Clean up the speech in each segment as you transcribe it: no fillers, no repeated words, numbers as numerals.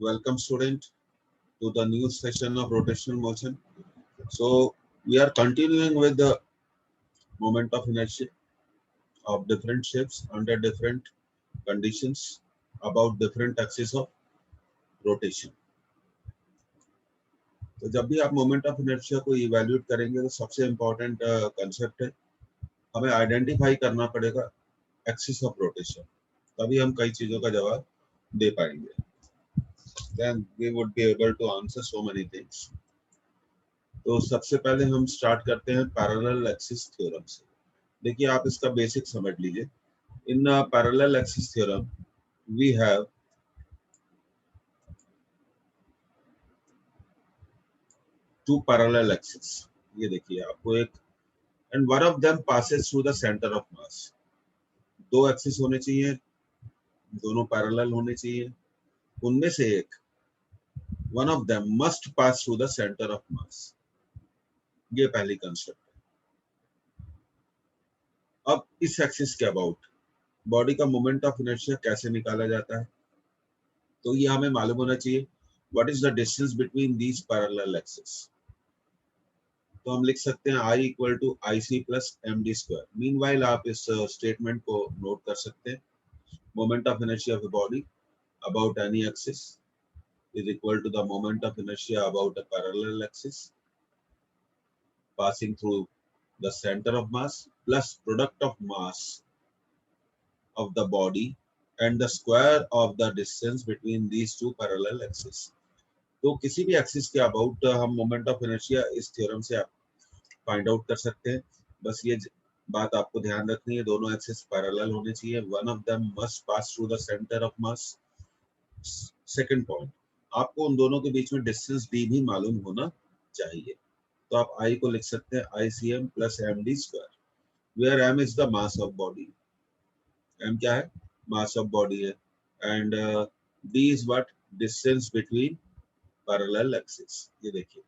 Welcome student to the new session of rotational motion. So we are continuing with the moment of inertia of different shapes under different conditions about different axis of rotation. तो जब भी आप moment of inertia को evaluate करेंगे तो सबसे important concept है हमें आइडेंटिफाई करना पड़ेगा एक्सिस ऑफ रोटेशन, तभी हम कई चीजों का जवाब दे पाएंगे. Then we would be able to answer so many things. तो सबसे पहले हम स्टार्ट करते हैं पैरेलल एक्सिस थ्योरम से. देखिए आप इसका बेसिक समझ लीजिए. In parallel axis theorem we have two parallel axis. ये देखिए आपको एक and one of them passes through the centre of mass. दो एक्सिस होने चाहिए, दोनों पैरेलल होने चाहिए. उनमें से एक one of them must pass through the centre of मास. ये पहली कंसेप्ट है. अब इस एक्सिस के अबाउट बॉडी का मोमेंट ऑफ इनर्शिया कैसे निकाला जाता है, तो ये हमें मालूम होना चाहिए. What is the distance between these parallel axis. तो हम लिख सकते हैं I equal to I C plus M D square. Meanwhile आप इस स्टेटमेंट को नोट कर सकते हैं. Moment of inertia of the body about any axis is equal to the moment of inertia about a parallel axis passing through the center of mass plus product of mass of the body and the square of the distance between these two parallel axes. तो किसी भी axis के about हम moment of inertia इस theorem से आप find out कर सकते हैं. बस ये बात आपको ध्यान रखनी है, दोनों एक्सिस पैरेलल होने चाहिए. One of them must pass through the centre of mass. Second point, आपको उन दोनों के बीच में डिस्टेंस डी भी मालूम होना चाहिए. तो आप आई को लिख सकते हैं I C M plus M D square, where M is the mass of body. M क्या है? मास ऑफ बॉडी है. And D is what? Distance between parallel axis. ये देखिए.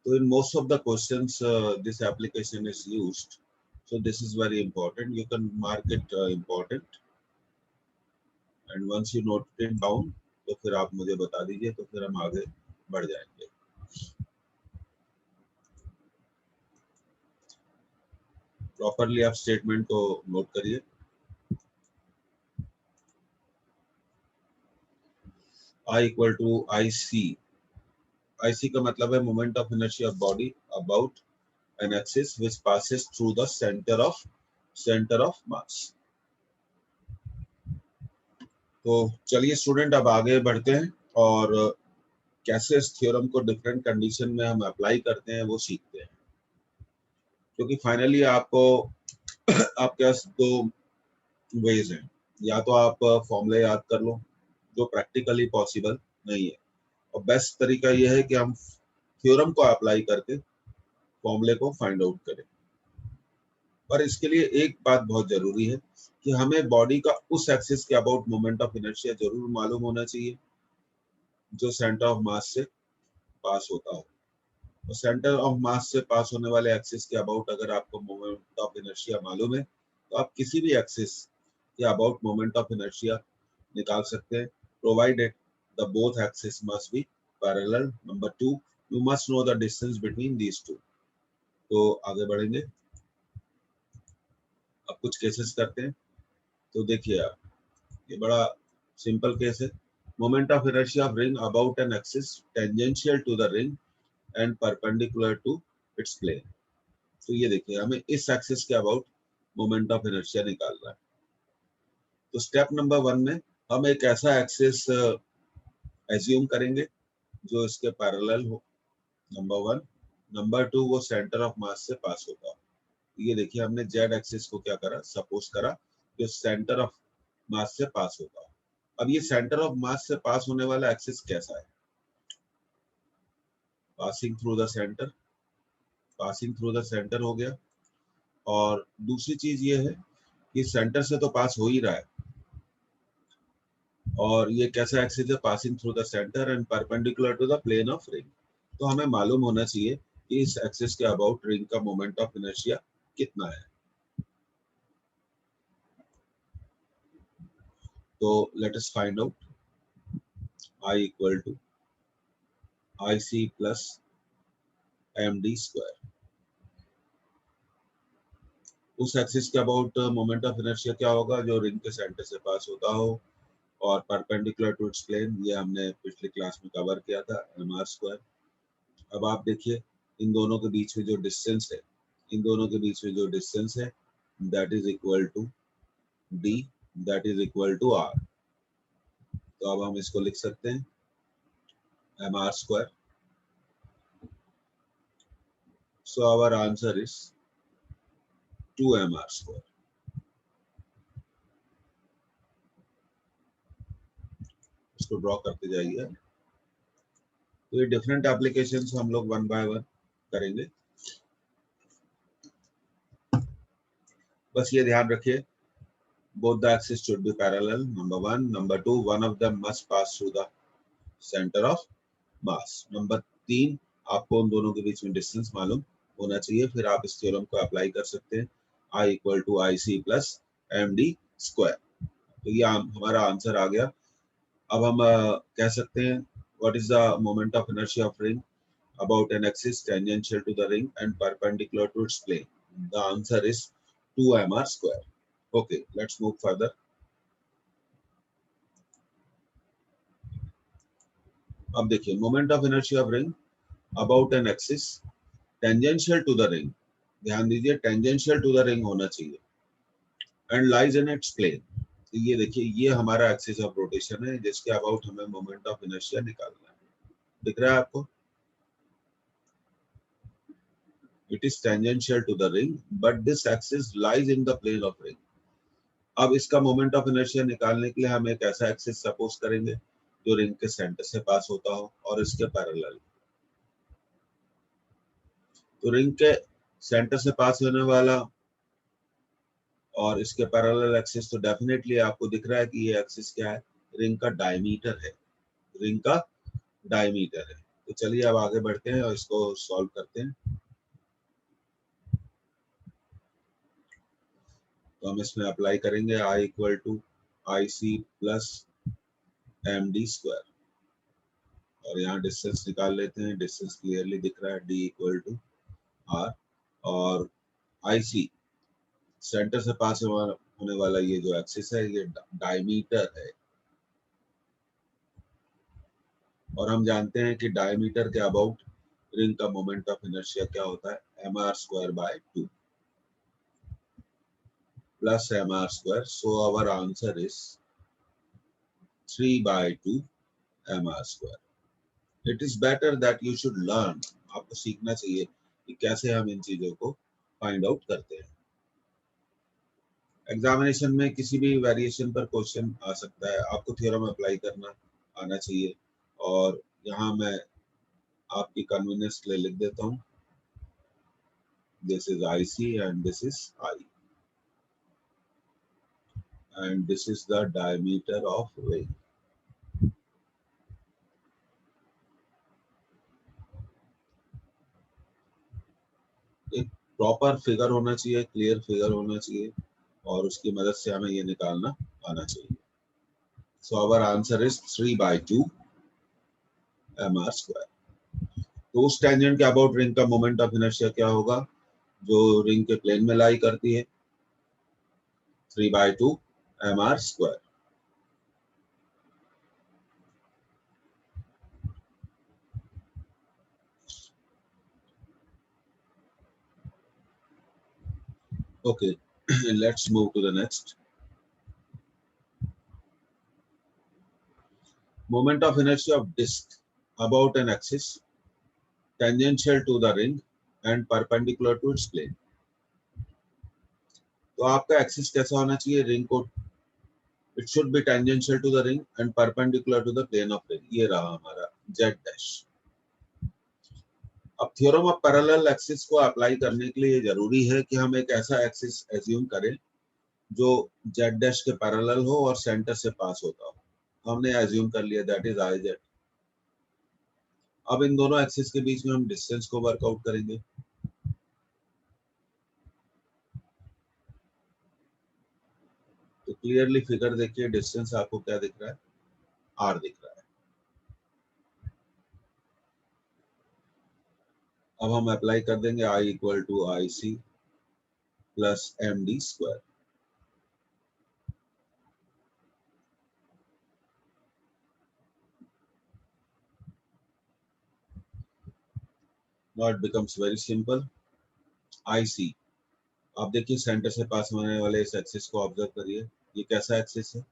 So in most of the questions, this application is used. So this is very important. You can mark it important. And once you note it down, तो फिर आप मुझे बता दीजिए, तो फिर हम आगे बढ़ जाएंगे. प्रॉपरली आप स्टेटमेंट को नोट करिए. I इक्वल टू आई सी. आई सी का मतलब है moment of inertia of body about an axis which passes through the center of mass. तो चलिए स्टूडेंट अब आगे बढ़ते हैं और कैसे इस थ्योरम को डिफरेंट कंडीशन में हम अप्लाई करते हैं वो सीखते हैं. क्योंकि फाइनली आपको आपके पास दो वेज हैं. या तो आप फॉर्मूले याद कर लो, जो प्रैक्टिकली पॉसिबल नहीं है, और बेस्ट तरीका यह है कि हम थ्योरम को अप्लाई करके फॉर्मूले को फाइंड आउट करें. पर इसके लिए एक बात बहुत जरूरी है कि हमें बॉडी का उस एक्सिस के अबाउट मोमेंट ऑफ इनर्शिया जरूर मालूम होना चाहिए जो सेंटर ऑफ मास से पास होता हो. तो सेंटर ऑफ मास से पास होने वाले एक्सिस के अबाउट अगर आपको मोमेंट ऑफ इनर्शिया मालूम है तो आप किसी भी एक्सिस के अबाउट मोमेंट ऑफ इनर्शिया निकाल सकते हैं, provided the both axis must be parallel. Number 2, you must know the distance between these two. तो आगे बढ़ेंगे. अब कुछ केसेस करते हैं. तो देखिए आप, ये बड़ा सिंपल केस है. Moment of inertia of ring about an axis tangential to the ring and perpendicular to its plane. तो ये देखिए हमें इस एक्सिस के अबाउट मोमेंट ऑफ इनर्शिया निकालना है. तो स्टेप नंबर 1 में हम एक ऐसा एक्सिस एज्यूम करेंगे जो इसके पैरेलल हो. नंबर 1. नंबर 2, वो सेंटर ऑफ मास से पास होता हो. ये देखिए हमने जेड एक्सिस को क्या करा, सपोज करा जो सेंटर ऑफ मास से पास होता हो. अब ये सेंटर ऑफ मास से पास होने वाला एक्सिस कैसा है? Passing through the centre. Passing through the centre हो गया. और दूसरी चीज ये है कि सेंटर से तो पास हो ही रहा है, और ये कैसा एक्सिस है? Passing through the centre and perpendicular to the plane of ring. तो हमें मालूम होना चाहिए कि इस एक्सिस के अबाउट रिंग का मोमेंट ऑफ इनर्शिया कितना है. तो let us find out. I equal to I C plus M D square. उस एक्सिस के अबाउट मोमेंट ऑफ इनर्शिया क्या होगा? जो रिंग के सेंटर से पास होता हो और परपेंडिकुलर टू इट्स प्लेन, ये हमने पिछली क्लास में कवर किया था, एम आर स्क्वायर। अब आप देखिए इन दोनों के बीच में जो डिस्टेंस है, इन दोनों के बीच में जो डिस्टेंस है, that is equal to D, that is equal to R. तो अब हम इसको लिख सकते हैं M R square. So our answer is 2 mr square. इसको ड्रॉ करते जाइए। तो ये डिफरेंट एप्लीकेशंस हम लोग वन बाय वन करेंगे। बस ये ध्यान रखिए, both the axes should be parallel, number one. Number two, one of them must pass through the center of mass. Number 3, आपको उन दोनों के बीच में डिस्टेंस मालूम होना चाहिए, फिर आप इस थ्योरम को अप्लाई कर सकते हैं, I equal to I C plus M D square. तो ये हमारा आंसर आ गया। अब हम कह सकते हैं what is the moment of inertia of ring about an axis tangential to the ring and perpendicular to its plane? The answer is 2 mr square. Okay, let's move further. अब देखिए moment of inertia of ring about an axis tangential to the ring. ध्यान दीजिए tangential to the ring होना चाहिए and lies in its plane. तो ये देखिए ये हमारा एक्सिस ऑफ रोटेशन है जिसके अबाउट हमें मोमेंट ऑफ इनर्शिया निकालना है। दिख रहा है आपको? It is tangential to the ring but this axis lies in the plane of ring. अब इसका मोमेंट ऑफ इनर्शिया निकालने के लिए हम एक ऐसा एक्सिस सपोज करेंगे जो रिंग के सेंटर से पास होता हो और इसके पैरेलल। तो रिंग के सेंटर से पास होने वाला और इसके पैरेलल एक्सिस, तो डेफिनेटली आपको दिख रहा है कि ये एक्सिस क्या है? रिंग का डायमीटर है, रिंग का डायमीटर है। तो चलिए अब आगे बढ़ते हैं और इसको सॉल्व करते हैं। तो हम इसमें अप्लाई करेंगे I equal to I C plus M D square, और यहाँ डिस्टेंस निकाल लेते हैं। डिस्टेंस क्लियरली दिख रहा है, डी इक्वल टू आर, और आई सी सेंटर से पास होने वाला ये जो एक्सिस है ये डायमीटर है, और हम जानते हैं कि डायमीटर के अबाउट रिंग का मोमेंट ऑफ इनर्शिया क्या होता है? M R square by 2 plus M R square. So our answer is 3 by 2 mr square. It is better that you should learn. आपको सीखना चाहिए कि कैसे हम इन चीजों को फाइंड आउट करते हैं। एग्जामिनेशन में किसी भी वेरिएशन पर क्वेश्चन आ सकता है, आपको थ्योरम अप्लाई करना आना चाहिए। और यहाँ मैं आपकी कन्वीनियंस के लिए लिख देता हूँ, this is I C and this is I, and this is the diameter of ring. एक प्रॉपर फिगर होना चाहिए, क्लियर फिगर होना चाहिए, और उसकी मदद से हमें ये निकालना आना चाहिए। So our answer is 3 by 2 mr square. तो उस टेंजेंट के अबाउट रिंग का मोमेंट ऑफ इनर्शिया क्या होगा जो रिंग के प्लेन में लाई करती है? 3 by 2 mr square. Okay, let's move to the next. Moment of inertia of disk about an axis tangential to the ring and perpendicular to its plane. तो आपका axis कैसा होना चाहिए? रिंग को it should be tangential to the ring and perpendicular to the plane of ring. ये रहा हमारा z dash. अब थ्योरम ऑफ पैरेलल एक्सिस को अप्लाई करने के लिए जरूरी है कि हम एक ऐसा एक्सिस एज्यूम करें जो z डैश के पैरेलल हो और सेंटर से पास होता हो। तो हमने एज्यूम कर लिया दैट इज आई जेड। अब इन दोनों एक्सिस के बीच में हम डिस्टेंस को वर्कआउट करेंगे। तो क्लियरली फिगर देखिए, डिस्टेंस आपको क्या दिख रहा है? आर दिख रहा है। अब हम अप्लाई कर देंगे I equal to I C plus M D square. Now it becomes very simple. I C, आप देखिए सेंटर से पास होने वाले इस एक्सिस को ऑब्जर्व करिए. ये कैसा एक्सिस है?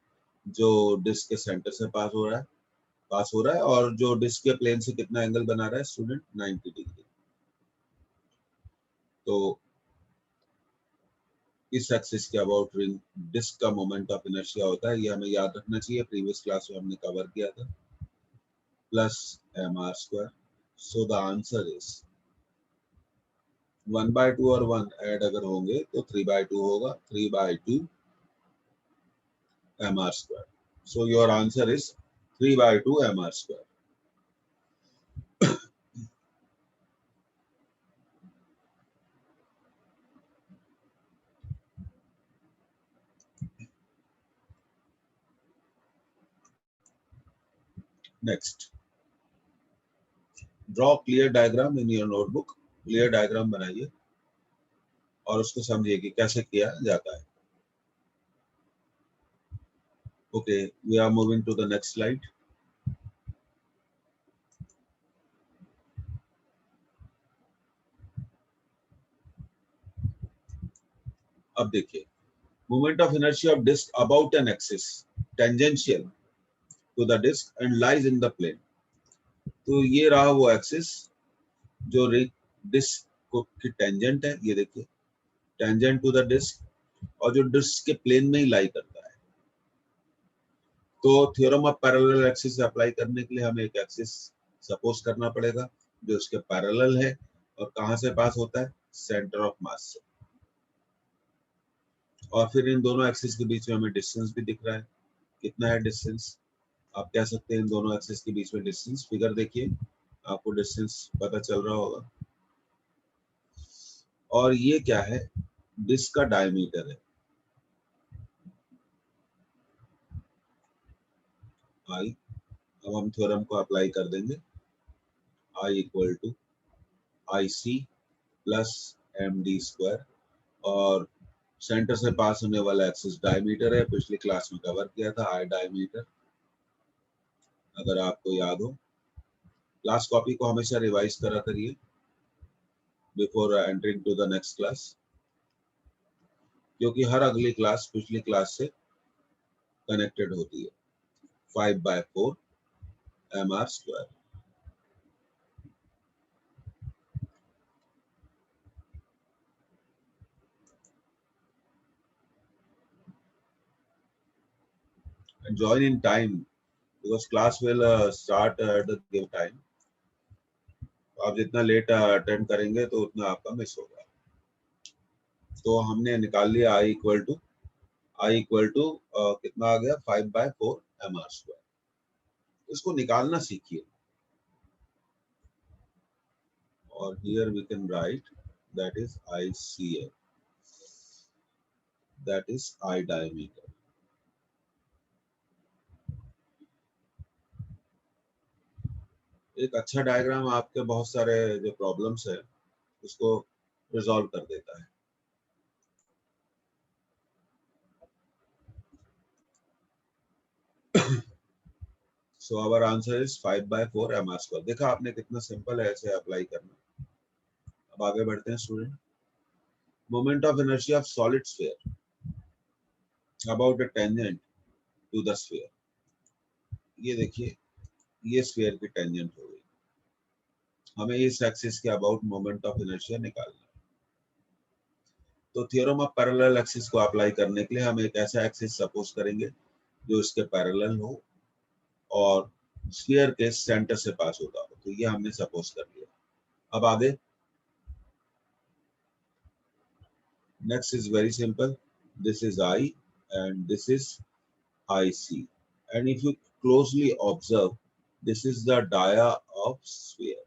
जो डिस्क के सेंटर से पास हो रहा है और जो डिस्क के प्लेन से कितना एंगल बना रहा है स्टूडेंट? 90 डिग्री. तो इस एक्सिस के अबाउट रिंग डिस्क का मोमेंट ऑफ इनर्शिया होता है, ये हमें याद रखना चाहिए, प्रीवियस क्लास में हमने कवर किया था. Plus M R square. So the answer is 1/2 और 1 ऐड अगर होंगे तो 3/2 होगा. 3/2 mr square. So your answer is 3/2 mr square. Next, draw clear diagram in your notebook. Clear diagram बनाइए और उसको समझिए कि कैसे किया जाता है. Okay, we are moving to the next slide. अब देखिए, moment of inertia of disk about an axis tangential to the disk and lies in the plane. तो ये रहा वो एक्सिस जो डिस्क की टेंजेंट है. ये देखिए, टेंजेंट टू द डिस्क और जो डिस्क के प्लेन में ही लाई करता है. तो theorem of parallel axis apply करने के लिए हमें एक एक्सिस सपोज करना पड़ेगा जो इसके पैरेलल है और कहां से पास होता है? सेंटर ऑफ मास से. और फिर इन दोनों एक्सिस के बीच में हमें डिस्टेंस भी दिख रहा है. कितना है डिस्टेंस? आप कह सकते हैं इन दोनों एक्सिस के बीच में डिस्टेंस. फिगर देखिए, आपको डिस्टेंस पता चल रहा होगा. और ये क्या है? डिस्क का डायमीटर है. आई. अब हम थ्योरम को अप्लाई कर देंगे. I equal to I C plus M D square. और सेंटर से पास होने वाला एक्सिस डायमीटर है. पिछली क्लास में कवर किया था आई डायमीटर, अगर आपको याद हो. क्लास कॉपी को हमेशा रिवाइज करा करिए before entering to the next class, क्योंकि हर अगली क्लास पिछली क्लास से कनेक्टेड होती है. 5/4 mr square. Join in time because class will start at the given time. आप जितना लेट अटेंड करेंगे तो उतना आपका मिस होगा. तो हमने निकाल लिया आई इक्वल टू कितना आ गया? 5/4 mr स्क्वायर. इसको निकालना सीखिए. और here we can write that is ICA, that is I diameter. एक अच्छा डायग्राम आपके बहुत सारे जो प्रॉब्लम्स है उसको रिजॉल्व कर देता है. So our answer is 5/4 mr square. देखा आपने कितना सिंपल है ऐसे अप्लाई करना. अब आगे बढ़ते हैं student. Moment of inertia of solid sphere about a tangent to the sphere. ये देखिए, ये स्फीयर की टेंजेंट हो गई. हमें इस एक्सिस के अबाउट मोमेंट ऑफ इनर्शिया निकालना है. तो थ्योरम ऑफ पैरेलल एक्सिस को अप्लाई करने के लिए हम एक ऐसा एक्सिस सपोज करेंगे जो इसके पैरेलल हो और स्फीयर के सेंटर से पास होता हो. तो ये हमने सपोज कर लिया. अब आगे next is very simple. This is I and this is IC, and if you closely observe, this is the dia of sphere.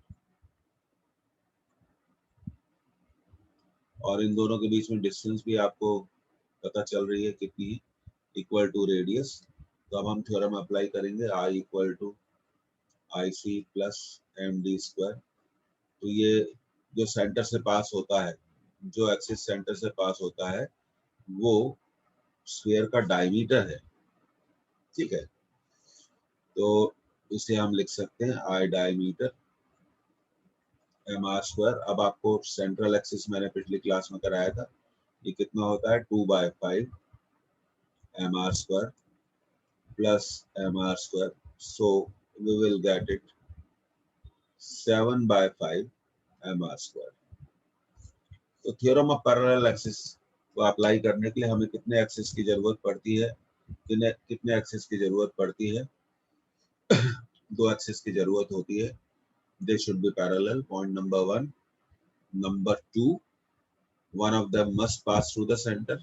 और इन दोनों के बीच में डिस्टेंस भी आपको पता चल रही है कितनी है, इक्वल टू रेडियस. तो अब हम थ्योरम अप्लाई करेंगे I equal to I C plus M D square. तो ये जो सेंटर से पास होता है, जो एक्सिस सेंटर से पास होता है वो स्फीयर का डायमीटर है, ठीक है। तो इसे हम लिख सकते हैं आई डायमीटर mr स्क्वायर। अब आपको सेंट्रल एक्सिस मैंने पिछली क्लास में कराया था, ये कितना होता है 2/5 mr square plus mr square, so we will get it 7/5 mr square. तो थ्योरम ऑफ पैरेलल एक्सिस को अप्लाई करने के लिए हमें कितने एक्सिस की जरूरत पड़ती है, कितने एक्सिस की जरूरत पड़ती है? दो एक्सिस की जरूरत होती है। They should be parallel, point number 1। Number 2, one of them must pass through the center.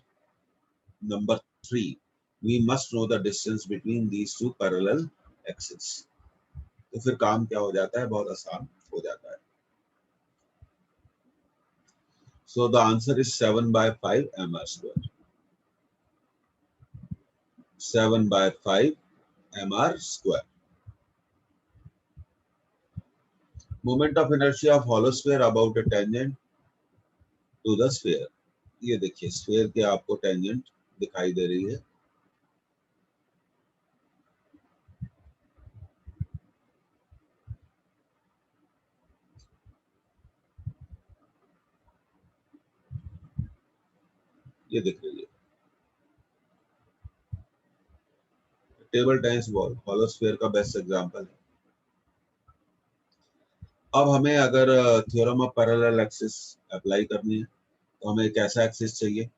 Number 3, we must know the distance between these two parallel axes. तो फिर काम क्या हो जाता है, बहुत आसान हो जाता है। So the answer is 7/5 mr square, 7/5 mr square। Moment of inertia of hollow sphere about a tangent to the sphere। ये देखिए स्फीयर के आपको टेंजेंट दिखाई दे रही है, ये दिख रही है table tennis ball, hollow sphere का बेस्ट एग्जांपल है। अब हमें अगर theorem of parallel axis apply करनी है तो हमें एक ऐसा एक्सिस चाहिए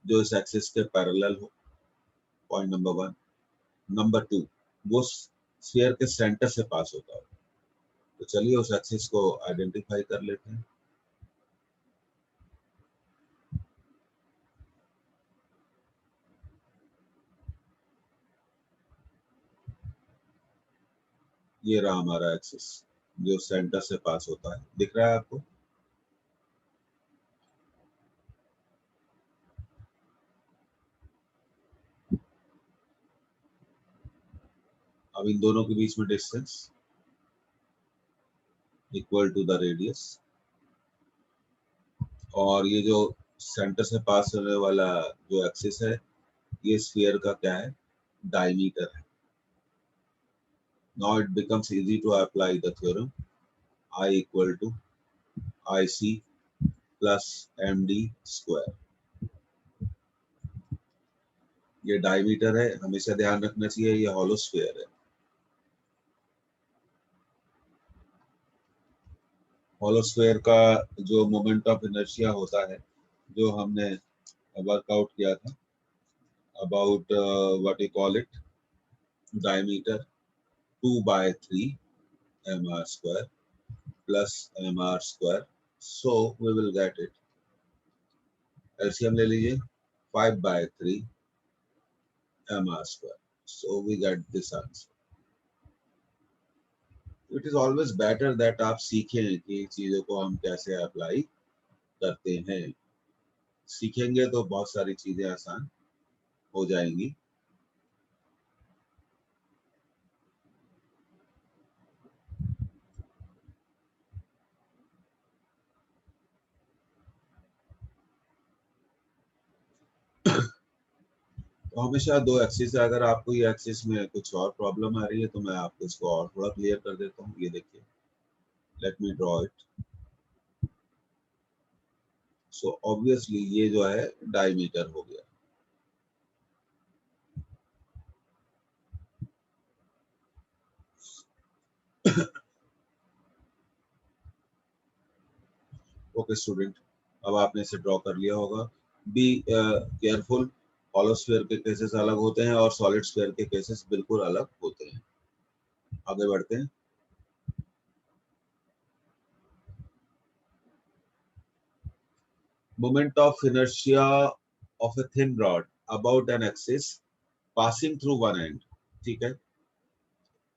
जो इस एक्सिस के पैरेलल हो, पॉइंट नंबर 1। नंबर 2, वो स्फीयर के सेंटर से पास होता हो। तो चलिए उस एक्सिस को आइडेंटिफाई कर लेते हैं। ये रहा हमारा एक्सिस जो सेंटर से पास होता है, दिख रहा है आपको? अब इन दोनों के बीच में distance equal to the radius, और ये जो सेंटर से पास होने वाला जो एक्सिस है ये स्फीयर का क्या है, डायमीटर है। Now it becomes easy to apply the theorem I equal to IC plus MD square. ये डायमीटर है, हमेशा ध्यान रखना चाहिए ये हॉलो स्फीयर है। हॉलो स्फीयर का जो मोमेंट ऑफ इनर्शिया होता है, जो हमने वर्कआउट किया था about what you call it, diameter 2/3 mr square plus mr square, so we will get it, LCM ले लीजिए 5/3 mr square, so we get this answer। It is always better that आप सीखें कि चीजों को हम कैसे अप्लाई करते हैं। सीखेंगे तो बहुत सारी चीजें आसान हो जाएंगी। तो हमेशा दो एक्सिस है, अगर आपको ये एक्सिस में कुछ और प्रॉब्लम आ रही है तो मैं आपको इसको और थोड़ा क्लियर कर देता हूँ। ये देखिए, let me draw it. So obviously ये जो है डायमीटर हो गया। ओके स्टूडेंट, अब आपने इसे ड्रॉ कर लिया होगा। बी केयरफुल, हॉलो स्फीयर के केसेस अलग होते हैं और सॉलिड स्फीयर के केसेस बिल्कुल अलग होते हैं। आगे बढ़ते हैं। Moment of inertia of a thin rod about an axis passing through one end, ठीक है,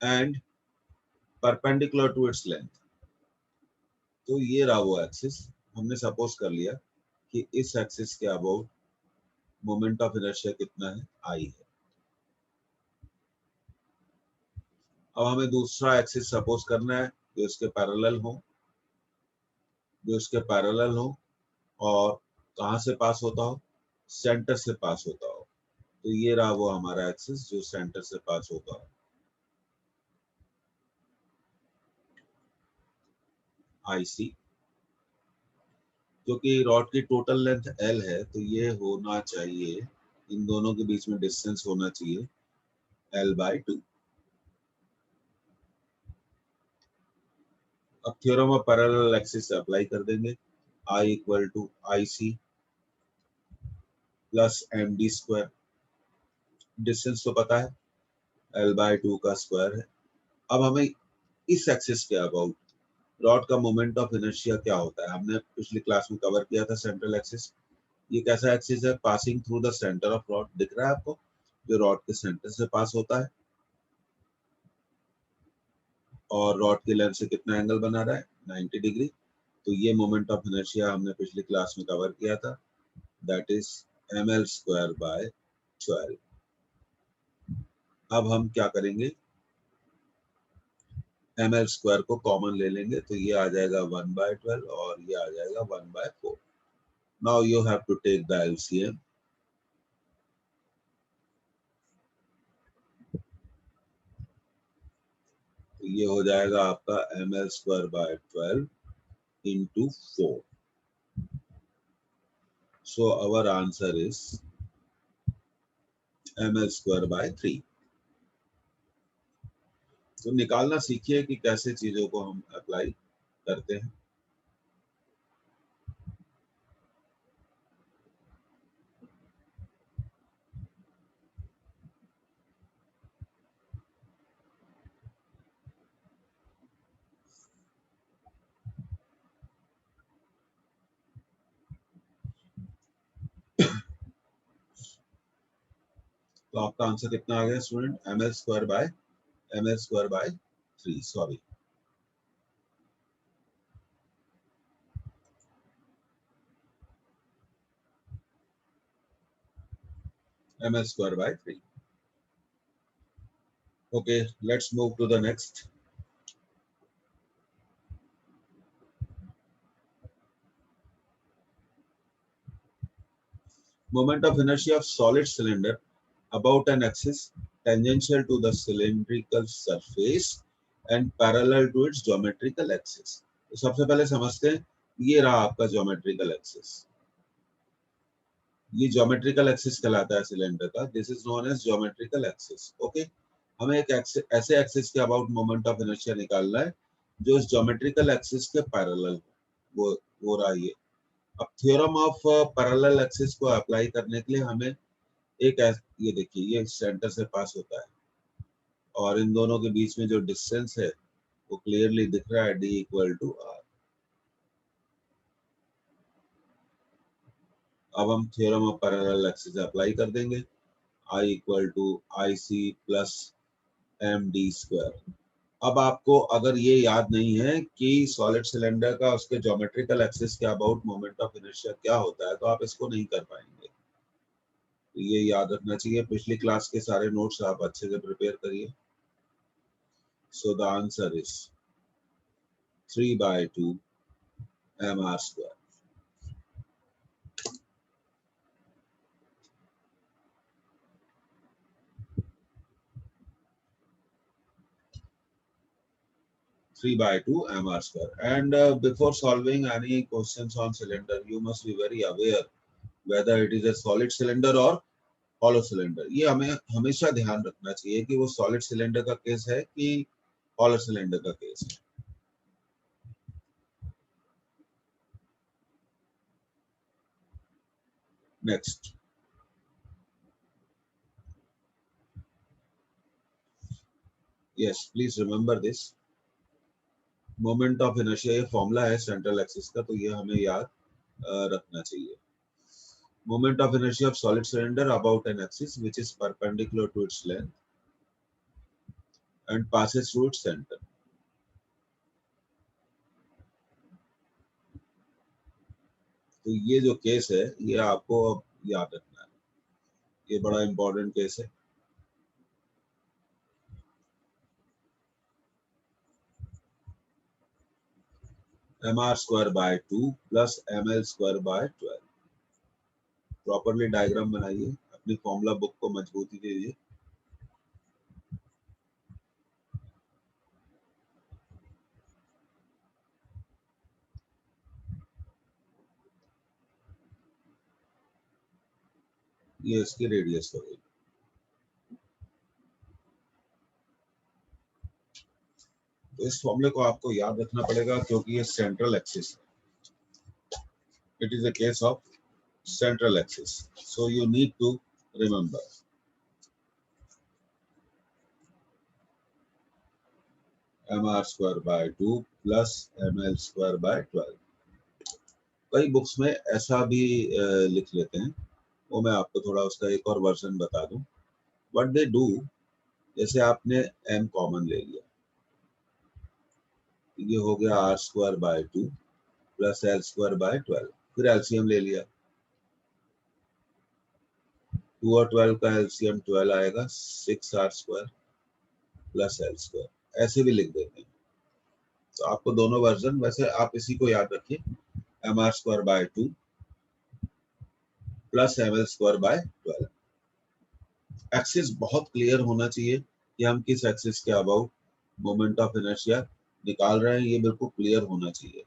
and perpendicular to its length। तो ये रहा वो एक्सिस, हमने सपोज कर लिया कि इस एक्सिस के अबाउट मोमेंट ऑफ इनर्शिया कितना है, आई है। अब हमें दूसरा एक्सिस सपोज करना है जो इसके पैरेलल हो, जो इसके पैरेलल हो और कहाँ से पास होता हो, सेंटर से पास होता हो। तो ये रहा वो हमारा एक्सिस जो सेंटर से पास होता हो, IC। क्योंकि रॉड की टोटल लेंथ L है तो ये होना चाहिए, इन दोनों के बीच में डिस्टेंस होना चाहिए L/2। अब थ्योरम ऑफ पैरेलल एक्सिस से अप्लाई कर देंगे, I equal to IC plus MD²। Distance तो पता है, L/2 का स्क्वायर है। अब हमें इस एक्सिस के अबाउट रॉड का मोमेंट ऑफ इनर्शिया क्या होता है, हमने पिछली क्लास में कवर किया था सेंट्रल एक्सिस। ये कैसा एक्सिस है, passing through the centre of rod, दिख रहा है आपको, जो रॉड के सेंटर से पास होता है और रॉड की लेंथ से कितना एंगल बना रहा है, 90 डिग्री। तो ये मोमेंट ऑफ इनर्शिया हमने पिछली क्लास में कवर किया था, दैट इज ml²/12। अब हम क्या करेंगे, ml² को कॉमन ले लेंगे तो ये आ जाएगा 1/12 और ये आ जाएगा 1/4। Now you have to take the LCM। तो ये हो जाएगा आपका ml²/12 into 4। So our answer is ml²/3। तो निकालना सीखिए कि कैसे चीजों को हम अप्लाई करते हैं। तो आपका आंसर कितना आ गया student, ml²/3, sorry. ml²/3। Okay, let's move to the next. Moment of inertia of solid cylinder about an axis tangential to the cylindrical surface and parallel to its geometrical axis। तो सबसे पहले समझते हैं, ये रहा आपका geometrical axis। ये geometrical axis कहलाता है सिलेंडर का, this is known as geometrical axis। Okay, हमें एक ऐसे एक्सिस के अबाउट मोमेंट ऑफ इनर्शिया निकालना है जो इस ज्योमेट्रिकल एक्सिस के पैरेलल वो वो रहा ये। अब थ्योरम ऑफ पैरेलल एक्सिस को अप्लाई करने के लिए हमें एक ये देखिए, ये सेंटर से पास होता है और इन दोनों के बीच में जो डिस्टेंस है वो क्लियरली दिख रहा है, D इक्वल टू R। अब हम theorem of parallel axis apply कर देंगे, I equal to IC plus MD²। अब आपको अगर ये याद नहीं है कि सॉलिड सिलेंडर का उसके ज्योमेट्रिकल एक्सिस के अबाउट मोमेंट ऑफ इनर्शिया क्या होता है तो आप इसको नहीं कर पाएंगे। तो ये याद रखना चाहिए, पिछली क्लास के सारे नोट्स आप अच्छे से प्रिपेयर करिए। सो the answer is 3/2 mr²। 3/2 mr²। And before solving any questions on cylinder, you must be very aware whether it is a solid cylinder or hollow cylinder। ये हमें हमेशा ध्यान रखना चाहिए कि वो सॉलिड सिलेंडर का केस है कि hollow सिलेंडर का केस है। Next, yes please remember this, moment of inertia ये फॉर्मूला है सेंट्रल एक्सिस का, तो ये हमें याद रखना चाहिए। Moment of inertia of solid cylinder about an axis which is perpendicular to its length and passes through its center। तो ये जो केस है ये आपको अब याद रखना है, ये बड़ा इंपॉर्टेंट केस है। mr² by 2 plus ml² by 12। Properly diagram बनाइए, अपनी फॉर्मूला बुक को मजबूती दीजिए। ये इसकी रेडियस हो गई। तो इस फॉर्मूले को आपको याद रखना पड़ेगा क्योंकि ये सेंट्रल एक्सिस है। It is a case of central axis, so you need to remember mr² by 2 plus ml² by 12। कई बुक्स में ऐसा भी लिख लेते हैं, वो मैं आपको थोड़ा उसका एक और वर्जन बता दूं। व्हाट दे डू, जैसे आपने m कॉमन ले लिया, ये हो गया r² bye 2 plus l² bye 12। फिर एलसीएम ले लिया, 2 और 12 का एलसीएम 12 आएगा, 6r² प्लस l²। ऐसे भी लिख देते हैं। तो आपको दोनों वर्जन, वैसे आप इसी को याद रखिए, mr² by 2 plus ml² by 12। Axis बहुत क्लियर होना चाहिए कि हम किस एक्सिस के अबाउट मोमेंट ऑफ इनर्शिया निकाल रहे हैं, ये बिल्कुल क्लियर होना चाहिए।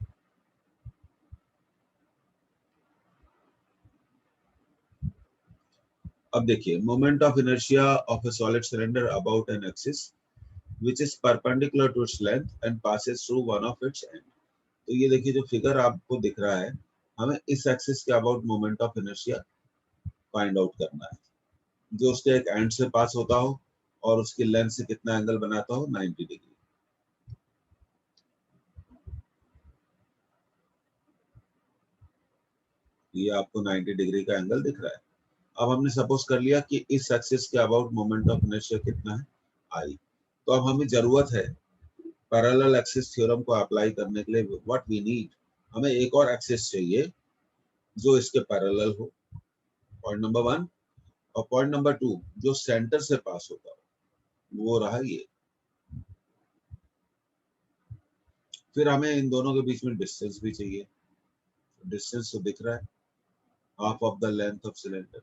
अब देखिए, moment of inertia of A solid cylinder about an axis which is perpendicular to its length and passes through one of its end। तो ये देखिए, जो फिगर आपको दिख रहा है, हमें इस एक्सिस के about moment of inertia find out करना है, जो उसके एक एंड से पास होता हो और उसकी लेंथ से कितना एंगल बनाता हो, 90 डिग्री। ये आपको 90 डिग्री का एंगल दिख रहा है। अब हमने सपोज कर लिया कि इस एक्सिस के अबाउट मोमेंट ऑफ इनर्शिया कितना है, आई। तो अब हमें जरूरत है पैरेलल एक्सिस थ्योरम को अप्लाई करने के लिए, व्हाट वी नीड, हमें एक और एक्सिस चाहिए जो इसके पैरेलल हो, पॉइंट नंबर 1। और पॉइंट नंबर 2 जो सेंटर से पास होता हो, वो रहा ये। फिर हमें इन दोनों के बीच में डिस्टेंस भी चाहिए। डिस्टेंस तो दिख रहा है, half of the length of cylinder.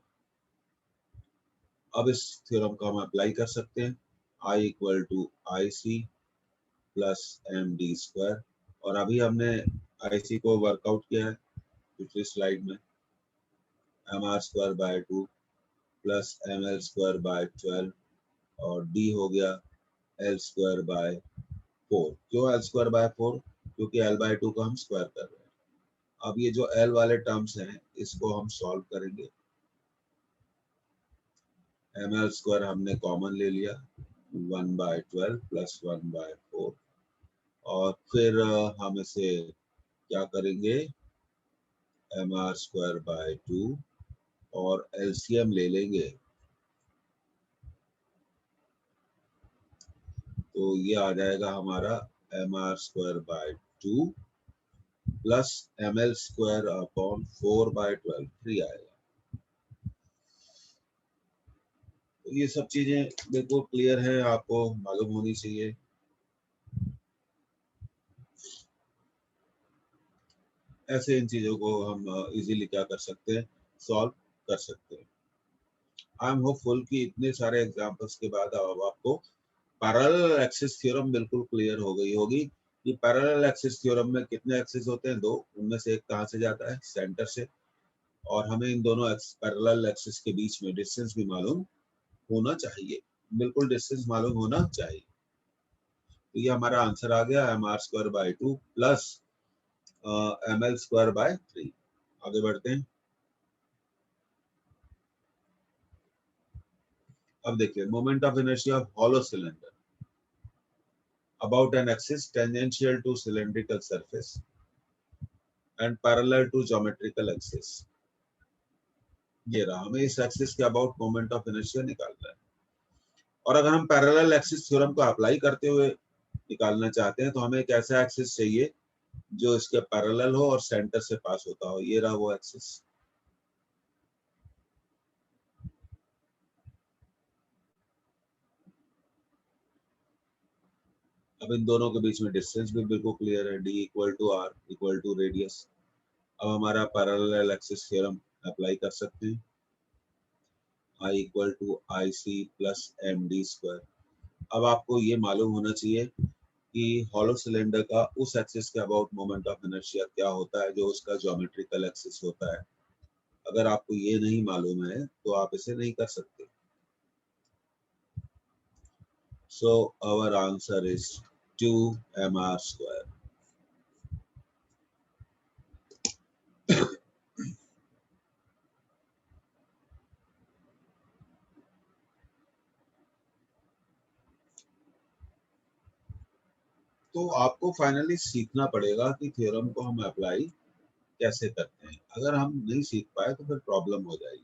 अब इस थ्योरम को हम अप्लाई कर सकते हैं, I equal to I C plus M D square. और अभी हमने आई सी को वर्कआउट किया है पिछली स्लाइड में, mr² by 2 plus ml² by 12 और d हो गया l² बाय 4। क्यों l² बाय 4? क्योंकि l बाय 2 को हम स्क्वायर कर रहे हैं। अब ये जो l वाले टर्म्स हैं, इसको हम सॉल्व करेंगे। ml² हमने कॉमन ले लिया, 1 बाय 12 प्लस 1 बाय 4। और फिर हम इसे क्या करेंगे, mr² बाय 2 और एलसीएम ले लेंगे, तो ये आ जाएगा हमारा mr² by 2 plus ml² upon 4 bye 12, 3 आएगा। तो ये सब चीजें बिल्कुल क्लियर है, आपको मालूम होनी चाहिए। ऐसे इन चीजों को हम इजीली क्या कर सकते हैं, सॉल्व कर सकते हैं। आई एम होपफुल कि इतने सारे एग्जांपल्स के बाद अब आपको पैरेलल एक्सिस थ्योरम बिल्कुल क्लियर हो गई होगी कि पैरेलल एक्सिस थ्योरम में कितने एक्सिस होते हैं, 2। उनमें से एक कहाँ से जाता है, सेंटर से। और हमें इन दोनों पैरेलल एक्सिस के बीच में डिस्टेंस भी मालूम होना चाहिए, बिल्कुल डिस्टेंस मालूम होना चाहिए। तो ये हमारा आंसर आ गया, mr² by 2 plus ml² bye 3। आगे बढ़ते हैं। अब देखिए, moment of inertia of hollow cylinder about an axis tangential to cylindrical surface and parallel to geometrical axis। ये रहा, हमें इस एक्सिस के अबाउट मोमेंट ऑफ इनर्शिया निकालना है। और अगर हम पैरेलल एक्सिस थ्योरम को अप्लाई करते हुए निकालना चाहते हैं, तो हमें एक ऐसा एक्सिस चाहिए जो इसके पैरेलल हो और सेंटर से पास होता हो। ये रहा वो एक्सिस। अब इन दोनों के बीच में डिस्टेंस भी बिल्कुल क्लियर है, D equal to R equal to radius. अब हमारा पैरेलल एक्सिस थ्योरम अप्लाई कर सकते हैं, I equal to I C plus M D square. अब आपको ये मालूम होना चाहिए कि हॉलो सिलेंडर का उस एक्सिस के अबाउट मोमेंट ऑफ इनर्शिया क्या होता है जो उसका ज्योमेट्रिकल एक्सिस होता है। अगर आपको ये नहीं मालूम है तो आप इसे नहीं कर सकते। So our answer is 2mr square. तो आपको फाइनली सीखना पड़ेगा कि थ्योरम को हम अप्लाई कैसे करते हैं। अगर हम नहीं सीख पाए तो फिर प्रॉब्लम हो जाएगी।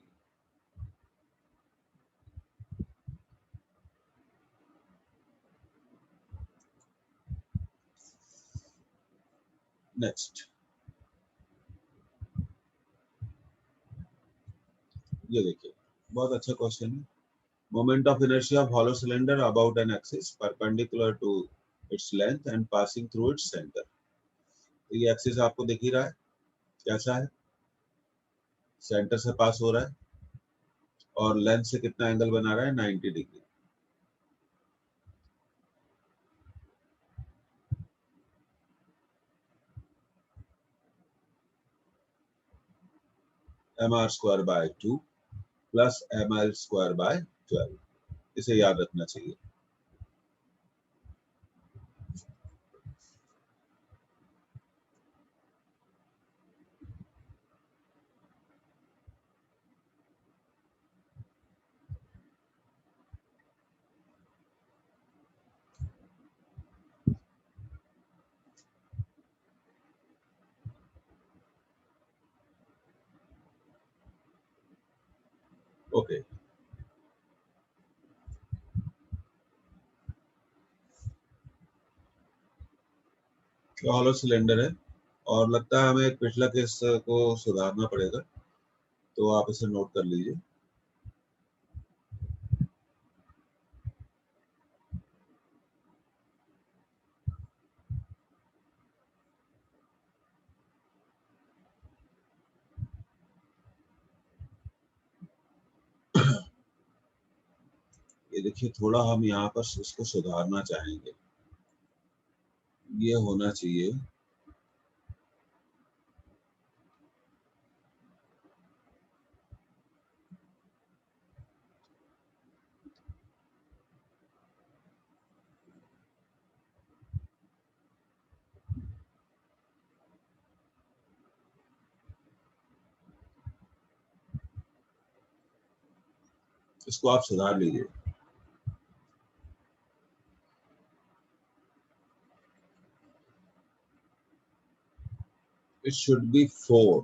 नेक्स्ट, ये देखिए, बहुत अच्छा क्वेश्चन है। Moment of inertia of hollow cylinder about an axis perpendicular to its length and passing through its centre. तो ये एक्सिस आपको दिख ही रहा है कैसा है, सेंटर से पास हो रहा है और लेंथ से कितना एंगल बना रहा है, 90 degree. mr square by 2 plus ml square by 12, इसे याद रखना चाहिए। ओके, तो हॉलो सिलेंडर है और लगता है हमें एक पिछला केस को सुधारना पड़ेगा, तो आप इसे नोट कर लीजिए। ये देखिए, थोड़ा हम यहाँ पर इसको सुधारना चाहेंगे। ये होना चाहिए इसको आप सुधार लीजिए। It should be 4।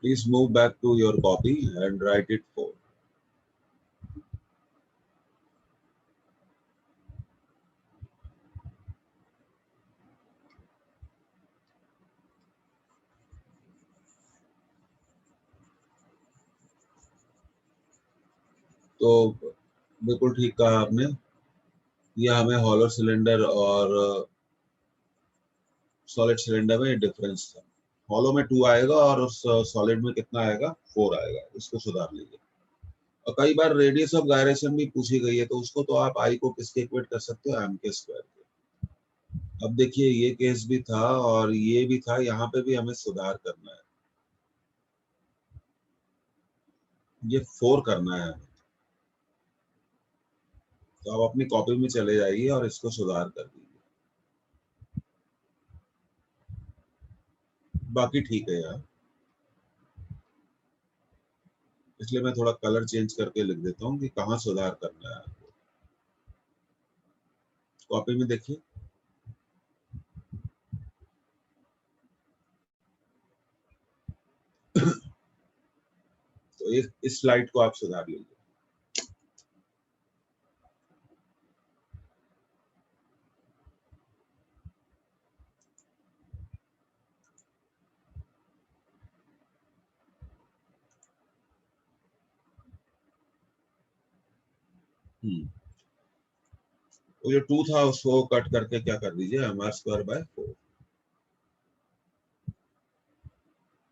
Please move back to your copy and write it 4। तो बिल्कुल ठीक कहा आपने। ये हमें हॉलो सिलेंडर और सॉलिड सिलेंडर में डिफरेंस था। हॉलो में 2 आएगा और उस सॉलिड में कितना आएगा, 4 आएगा। इसको सुधार लीजिए। और कई बार रेडियस ऑफ गायरेशन भी पूछी गई है, तो उसको तो आप आई को किसके इक्वेट कर सकते हो, एम के स्क्वायर के। अब देखिए, ये केस भी था और ये भी था, यहाँ पे भी हमें सुधार करना है। ये 4 करना है हमें। तो आप अपनी कॉपी में चले जाइए और इसको सुधार कर दीजिए। बाकी ठीक है यार, इसलिए मैं थोड़ा कलर चेंज करके लिख देता हूँ कि कहाँ सुधार करना है आपको। कॉपी में देखिए। तो इस स्लाइड को आप सुधार लीजिए। वो जो 2 था उसको कट करके क्या कर दीजिए, mr²/4।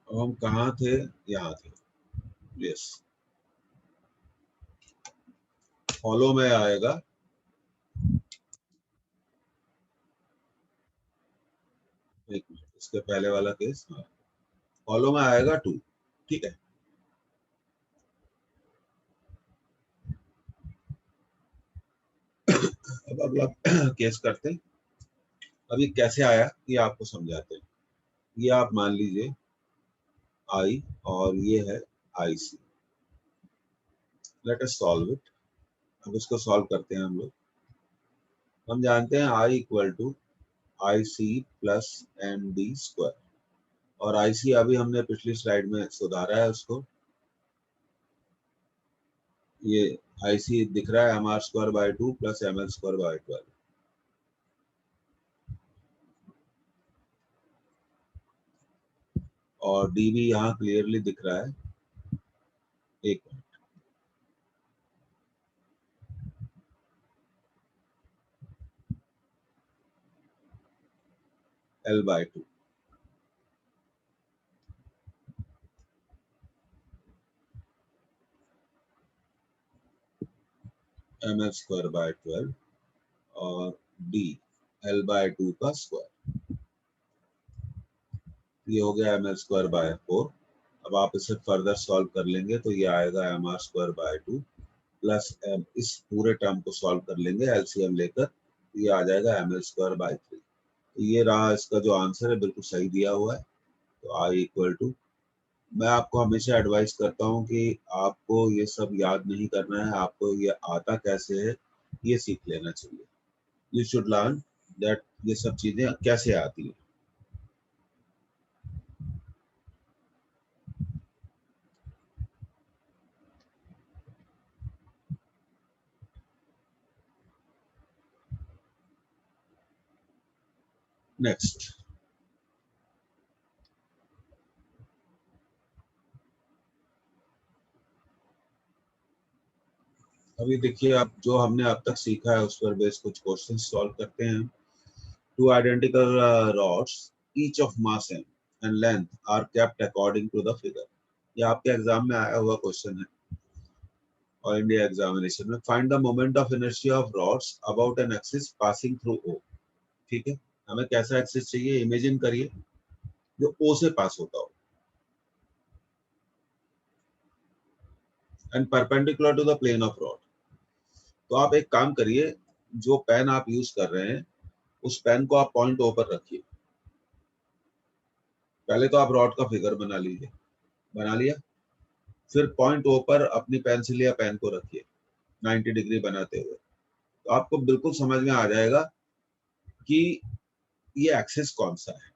अब हम कहाँ थे, यहाँ थे। यस, फॉलो में आएगा, एक मिनट, इसके पहले वाला केस, हाँ, फॉलो में आएगा 2। ठीक है, अब अगला केस करते हैं। अभी कैसे आया ये आपको समझाते हैं। ये आप मान लीजिए आई और ये है I C. Let us solve it. अब इसको सॉल्व करते हैं हम लोग। हम जानते हैं I equal to I C plus M D square, और आई सी अभी हमने पिछली स्लाइड में सुधारा है उसको। ये आई सी दिख रहा है mr²/2 प्लस ml²/12। और डी भी यहाँ क्लियरली दिख रहा है, एक L/2। ml²/12 और डी L/2 का स्क्वायर, ये हो गया ml²/4। अब आप इसे फर्दर सॉल्व कर लेंगे तो ये आएगा mr²/2 प्लस m, इस पूरे टर्म को सॉल्व कर लेंगे एलसीएम लेकर, ये आ जाएगा ml²/3। तो ये रहा इसका जो आंसर है, बिल्कुल सही दिया हुआ है। तो आई इक्वल टू, मैं आपको हमेशा एडवाइस करता हूँ कि आपको ये सब याद नहीं करना है, आपको ये आता कैसे है ये सीख लेना चाहिए। यू शुड लर्न दैट ये सब चीजें कैसे आती हैं। नेक्स्ट, अभी देखिए आप जो हमने अब तक सीखा है उस पर बेस कुछ क्वेश्चन सॉल्व करते हैं। Two identical rods each of mass m and length are kept according to the figure। ये आपके एग्जाम में आया हुआ क्वेश्चन है और इंडिया एग्जामिनेशन में। Find the moment of inertia of rods about an axis passing through O. ठीक है, हमें कैसा एक्सिस चाहिए, इमेजिन करिए जो ओ से पास होता हो and perpendicular to the plane of rod. तो आप एक काम करिए, जो पेन आप यूज कर रहे हैं उस पेन को आप पॉइंट ओ पर रखिए। पहले तो आप रॉड का फिगर बना लीजिए, बना लिया, फिर पॉइंट ओ पर अपनी पेंसिल या पेन को रखिए 90 डिग्री बनाते हुए। तो आपको बिल्कुल समझ में आ जाएगा कि ये एक्सिस कौन सा है।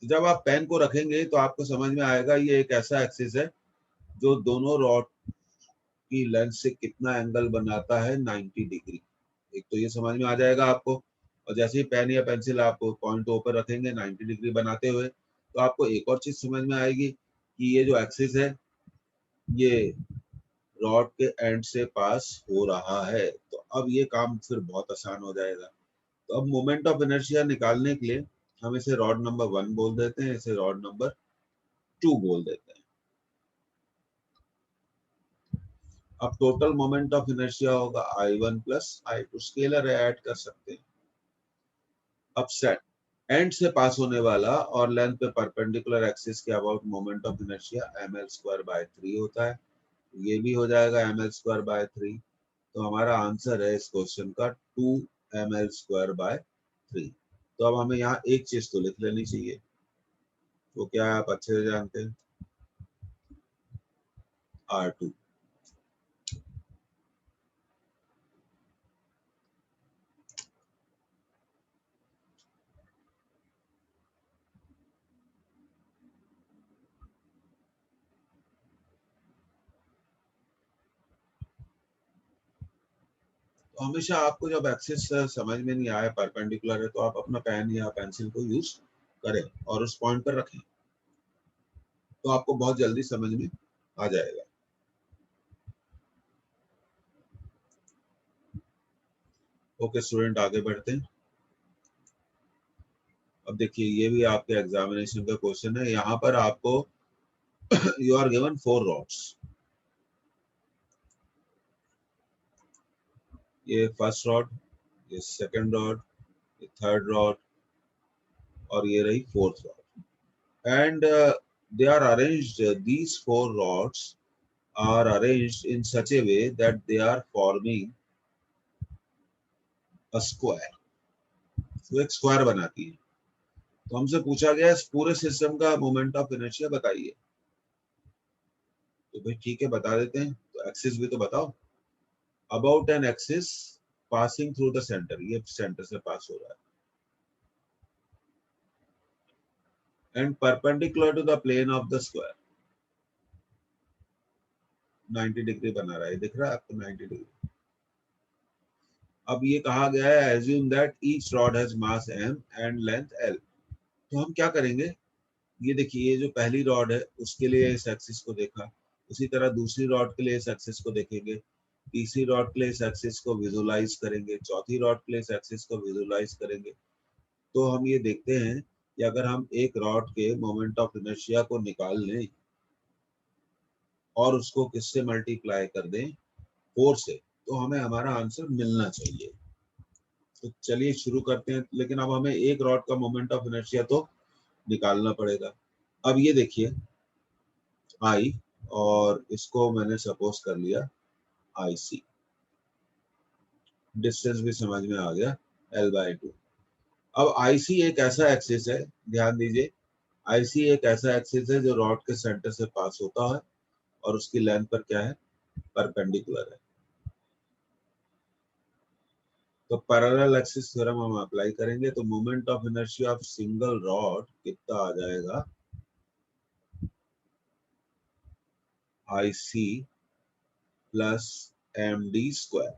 जब आप पेन को रखेंगे तो आपको समझ में आएगा ये एक ऐसा एक्सिस है जो दोनों रॉड की लेंथ से कितना एंगल बनाता है, 90 डिग्री। एक तो ये समझ में आ जाएगा आपको, और जैसे ही पेन या पेंसिल आप पॉइंट ओ पर रखेंगे 90 डिग्री बनाते हुए, तो आपको एक और चीज समझ में आएगी कि ये जो एक्सिस है ये रॉड के एंड से पास हो रहा है। तो अब ये काम फिर बहुत आसान हो जाएगा। तो अब मोमेंट ऑफ इनर्शिया निकालने के लिए हम इसे रॉड नंबर 1 बोल देते हैं, इसे रॉड नंबर 2 बोल देते हैं। अब टोटल मोमेंट ऑफ इनर्शिया होगा I1 प्लस I2, स्केलर है, ऐड कर सकते हैं। अब सेट एंड से पास होने वाला और लेंथ पे परपेंडिकुलर एक्सिस के about moment of inertia ml²/3 होता है। ये भी हो जाएगा ml²/3। तो हमारा आंसर है इस क्वेश्चन का 2ml²/3। तो अब हमें यहाँ एक चीज तो लिख लेनी चाहिए, वो क्या है आप अच्छे से जानते हैं, R2। तो हमेशा आपको जब एक्सिस समझ में नहीं आए, परपेंडिकुलर है, तो आप अपना पेन या पेंसिल को यूज करें और उस पॉइंट पर रखें, तो आपको बहुत जल्दी समझ में आ जाएगा। ओके स्टूडेंट, आगे बढ़ते हैं। अब देखिए, ये भी आपके एग्जामिनेशन का क्वेश्चन है। यहाँ पर आपको यू आर गिवन 4 रॉड्स। ये फर्स्ट रॉड, ये सेकंड रॉड, ये थर्ड रॉड और ये रही fourth rod. And they are arranged, these 4 rods are arranged in such a way that they are forming a square. तो एक स्क्वायर बनाती है। तो हमसे पूछा गया इस पूरे सिस्टम का मोमेंट ऑफ इनर्शिया बताइए। तो भाई ठीक है, बता देते हैं। तो एक्सिस भी तो बताओ। About an axis passing through the centre, ये सेंटर से पास हो रहा है। And perpendicular to the plane of the square, 90 degree बना रहा है। दिख रहा है आपको 90 डिग्री। अब ये कहा गया है assume that each rod has mass m and length l। तो हम क्या करेंगे, ये देखिए, ये जो पहली रॉड है उसके लिए इस एक्सिस को देखा, उसी तरह दूसरी रॉड के लिए इस एक्सिस को देखेंगे, तीसरी रॉड के लिए इस एक्सिस को विजुलाइज करेंगे, चौथी रॉड के लिए इस एक्सिस को विजुलाइज करेंगे। तो हम ये देखते हैं कि अगर हम एक रॉड के मोमेंट ऑफ इनर्शिया को निकाल लें और उसको किससे मल्टीप्लाई कर दें, 4 से, तो हमें हमारा आंसर मिलना चाहिए। तो चलिए शुरू करते हैं। लेकिन अब हमें एक रॉड का मोमेंट ऑफ इनर्शिया तो निकालना पड़ेगा। अब ये देखिए आई, और इसको मैंने सपोज कर लिया आई सी। डिस्टेंस भी समझ में आ गया, L/2। अब आई सी एक ऐसा एक्सिस है, ध्यान दीजिए, आई सी एक ऐसा एक्सिस है जो रॉड के सेंटर से पास होता है और उसकी लेंथ पर क्या है, परपेंडिकुलर है। तो पैरेलल एक्सिस थ्योरम हम अप्लाई करेंगे। तो moment of inertia of single rod कितना आ जाएगा, I C plus M D square.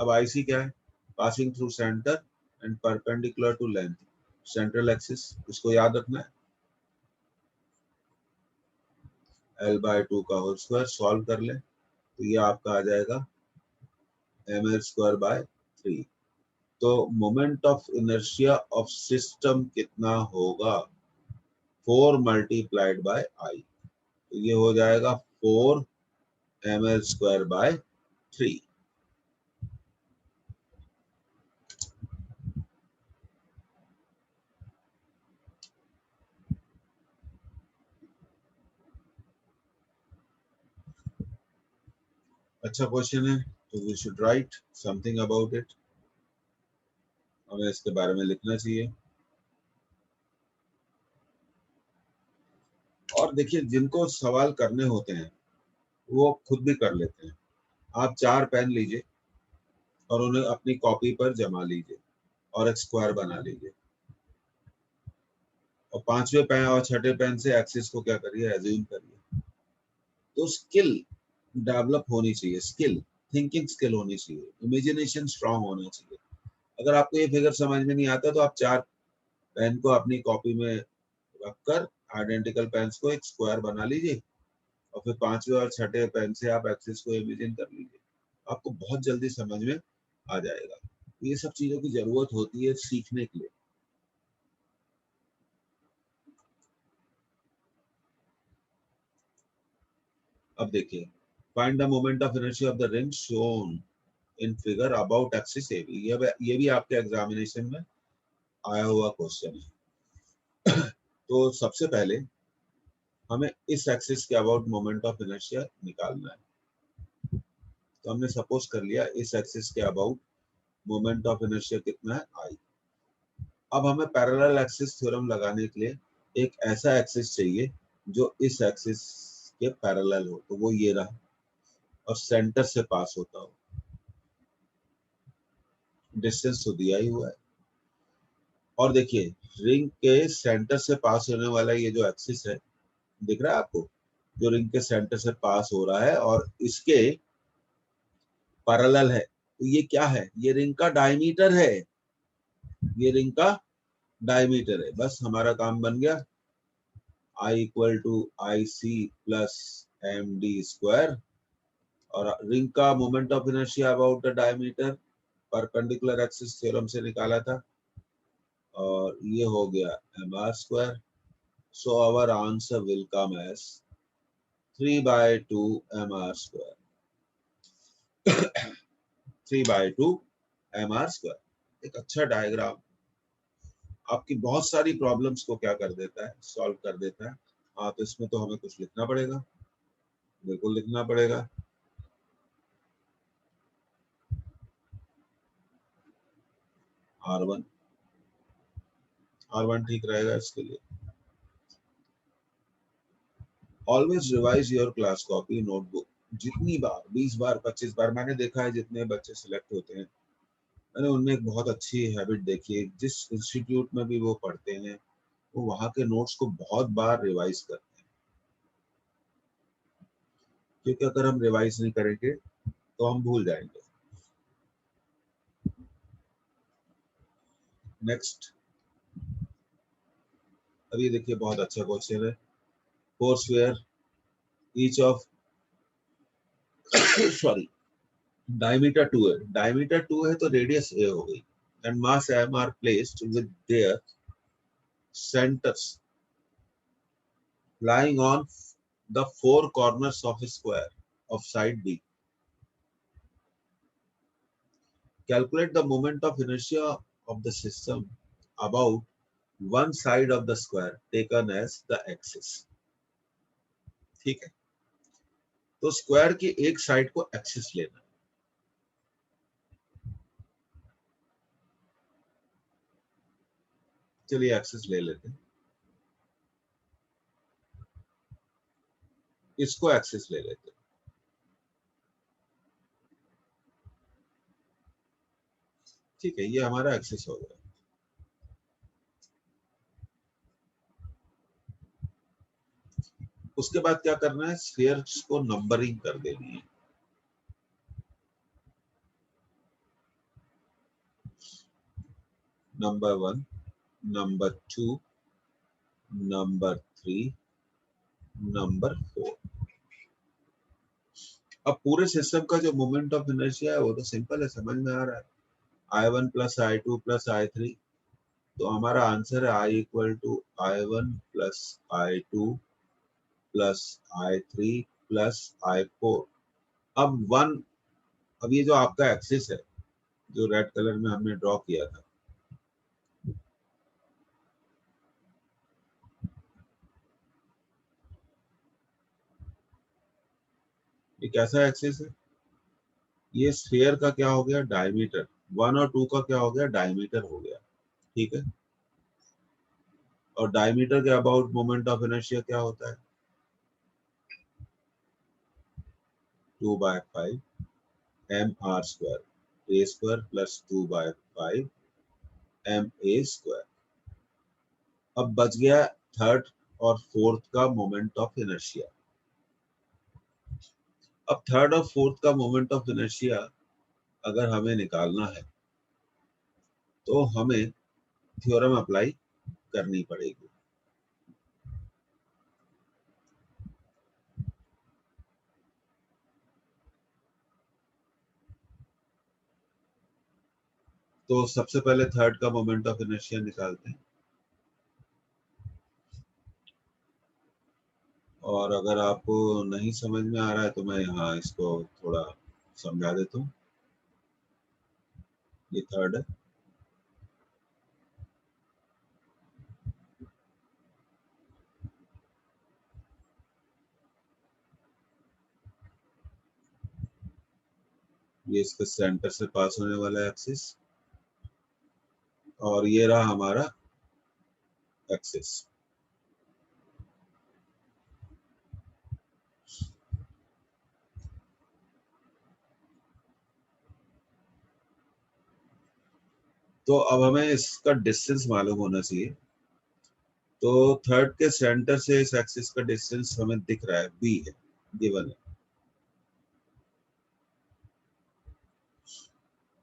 अब आई सी क्या है, passing through centre and perpendicular to length, central axis, इसको याद रखना है। L/2 का होल स्क्वायर सॉल्व कर ले तो ये आपका आ जाएगा ml²/3। तो moment of inertia of system कितना होगा, 4 मल्टीप्लाइड बाय आई। तो ये हो जाएगा 4 ml²/3। अच्छा क्वेश्चन है, तो we should write something about it. हमें इसके बारे में लिखना चाहिए। और देखिए, जिनको सवाल करने होते हैं वो खुद भी कर लेते हैं। आप 4 पेन लीजिए और उन्हें अपनी कॉपी पर जमा लीजिए और एक स्क्वायर बना लीजिए, और 5वें पेन और 6ठे पेन से एक्सिस को क्या करिए, एज्यूम करिए। तो स्किल डेवलप होनी चाहिए, स्किल, थिंकिंग स्किल होनी चाहिए, इमेजिनेशन स्ट्रांग होना चाहिए। अगर आपको ये फिगर समझ में नहीं आता तो आप 4 पेन को अपनी कॉपी में रखकर आइडेंटिकल पेन्स को एक स्क्वायर बना लीजिए, और फिर 5वें और 6ठे पेन से आप एक्सिस को इमेजिन कर लीजिए। आपको बहुत जल्दी समझ में आ जाएगा। ये सब चीजों की जरूरत होती है सीखने के लिए। अब देखिए, find the moment of inertia of the ring shown in figure about axis A B. ये भी आपके एग्जामिनेशन में आया हुआ क्वेश्चन है। तो सबसे पहले हमें इस एक्सिस के अबाउट मोमेंट ऑफ इनर्शिया निकालना है। तो हमने सपोज कर लिया इस एक्सिस के अबाउट मोमेंट ऑफ इनर्शिया कितना है, आई। अब हमें पैरेलल एक्सिस थ्योरम लगाने के लिए एक ऐसा एक्सिस चाहिए जो इस एक्सिस के पैरेलल हो। तो वो ये रहा और सेंटर से पास होता हो। डिस्टेंस तो दिया ही हुआ है। और देखिए, रिंग के सेंटर से पास होने वाला ये जो एक्सिस है, दिख रहा है आपको, जो रिंग के सेंटर से पास हो रहा है और इसके पैरेलल है। तो ये क्या है, ये रिंग का डायमीटर है। ये रिंग का डायमीटर है। बस हमारा काम बन गया। I equal to I C plus M D square, और रिंग का moment of inertia about the diameter perpendicular axis theorem से निकाला था, और ये हो गया mr square. So our answer will come as 3/2 mr square. 3/2 mr square. एक अच्छा डायग्राम आपकी बहुत सारी प्रॉब्लम्स को क्या कर देता है, सॉल्व कर देता है. हाँ, तो इसमें तो हमें कुछ लिखना पड़ेगा, बिल्कुल लिखना पड़ेगा. R1 ठीक रहेगा इसके लिए. Always revise your class copy notebook. जितनी बार, 20 बार, 25 बार, मैंने देखा है जितने बच्चे सिलेक्ट होते हैं, मैंने उनमें एक बहुत अच्छी हैबिट देखी है. जिस इंस्टीट्यूट में भी वो पढ़ते हैं, वो वहाँ के नोट्स को बहुत बार रिवाइज करते हैं. क्योंकि अगर हम रिवाइज नहीं करेंगे तो हम भूल जाएंगे. नेक्स्ट, अब ये देखिए बहुत अच्छा क्वेश्चन है. Four square each of sorry diameter 2 है. डायमीटर 2 है तो रेडियस a हो गई. And mass m are placed with their centres lying on the four corners of a square of side B. Calculate the moment of inertia of the system about one side of the square taken as the axis. ठीक है, तो square की एक side को axis लेना. चलिए axis ले लेते हैं, इसको एक्सिस ले लेते हैं. ठीक है, ये हमारा एक्सिस हो गया. उसके बाद क्या करना है, स्फीयर्स को नंबरिंग कर देनी है. Number 1, number 2, number 3, number 4. अब पूरे सिस्टम का जो मोमेंट ऑफ इनर्शिया है वो तो सिंपल है, समझ में आ रहा है. I1 plus I2 plus I3. तो हमारा आंसर है I equal to I1 plus I2 plus I3 plus I4. अब ये जो आपका एक्सिस है, जो रेड कलर में हमने ड्रॉ किया था, ये कैसा एक्सिस है? ये स्फीयर का क्या हो गया, डायमीटर. 1 और 2 का क्या हो गया, डायमीटर हो गया. ठीक है, और डायमीटर के अबाउट मोमेंट ऑफ इनर्शिया क्या होता है, 2/5 mr square. a square plus 2/5 ma square. अब बच गया थर्ड और फोर्थ का मोमेंट ऑफ इनर्शिया. अब थर्ड और फोर्थ का मोमेंट ऑफ इनर्शिया अगर हमें निकालना है तो हमें थ्योरम अप्लाई करनी पड़ेगी. तो सबसे पहले थर्ड का मोमेंट ऑफ इनर्शिया निकालते हैं. और अगर आपको नहीं समझ में आ रहा है तो मैं यहाँ इसको थोड़ा समझा देता हूँ. ये थर्ड है, ये इसके सेंटर से पास होने वाला एक्सिस, और ये रहा हमारा एक्सिस. तो अब हमें इसका डिस्टेंस मालूम होना चाहिए. तो थर्ड के सेंटर से इस एक्सिस का डिस्टेंस हमें दिख रहा है, b है, गिवन है.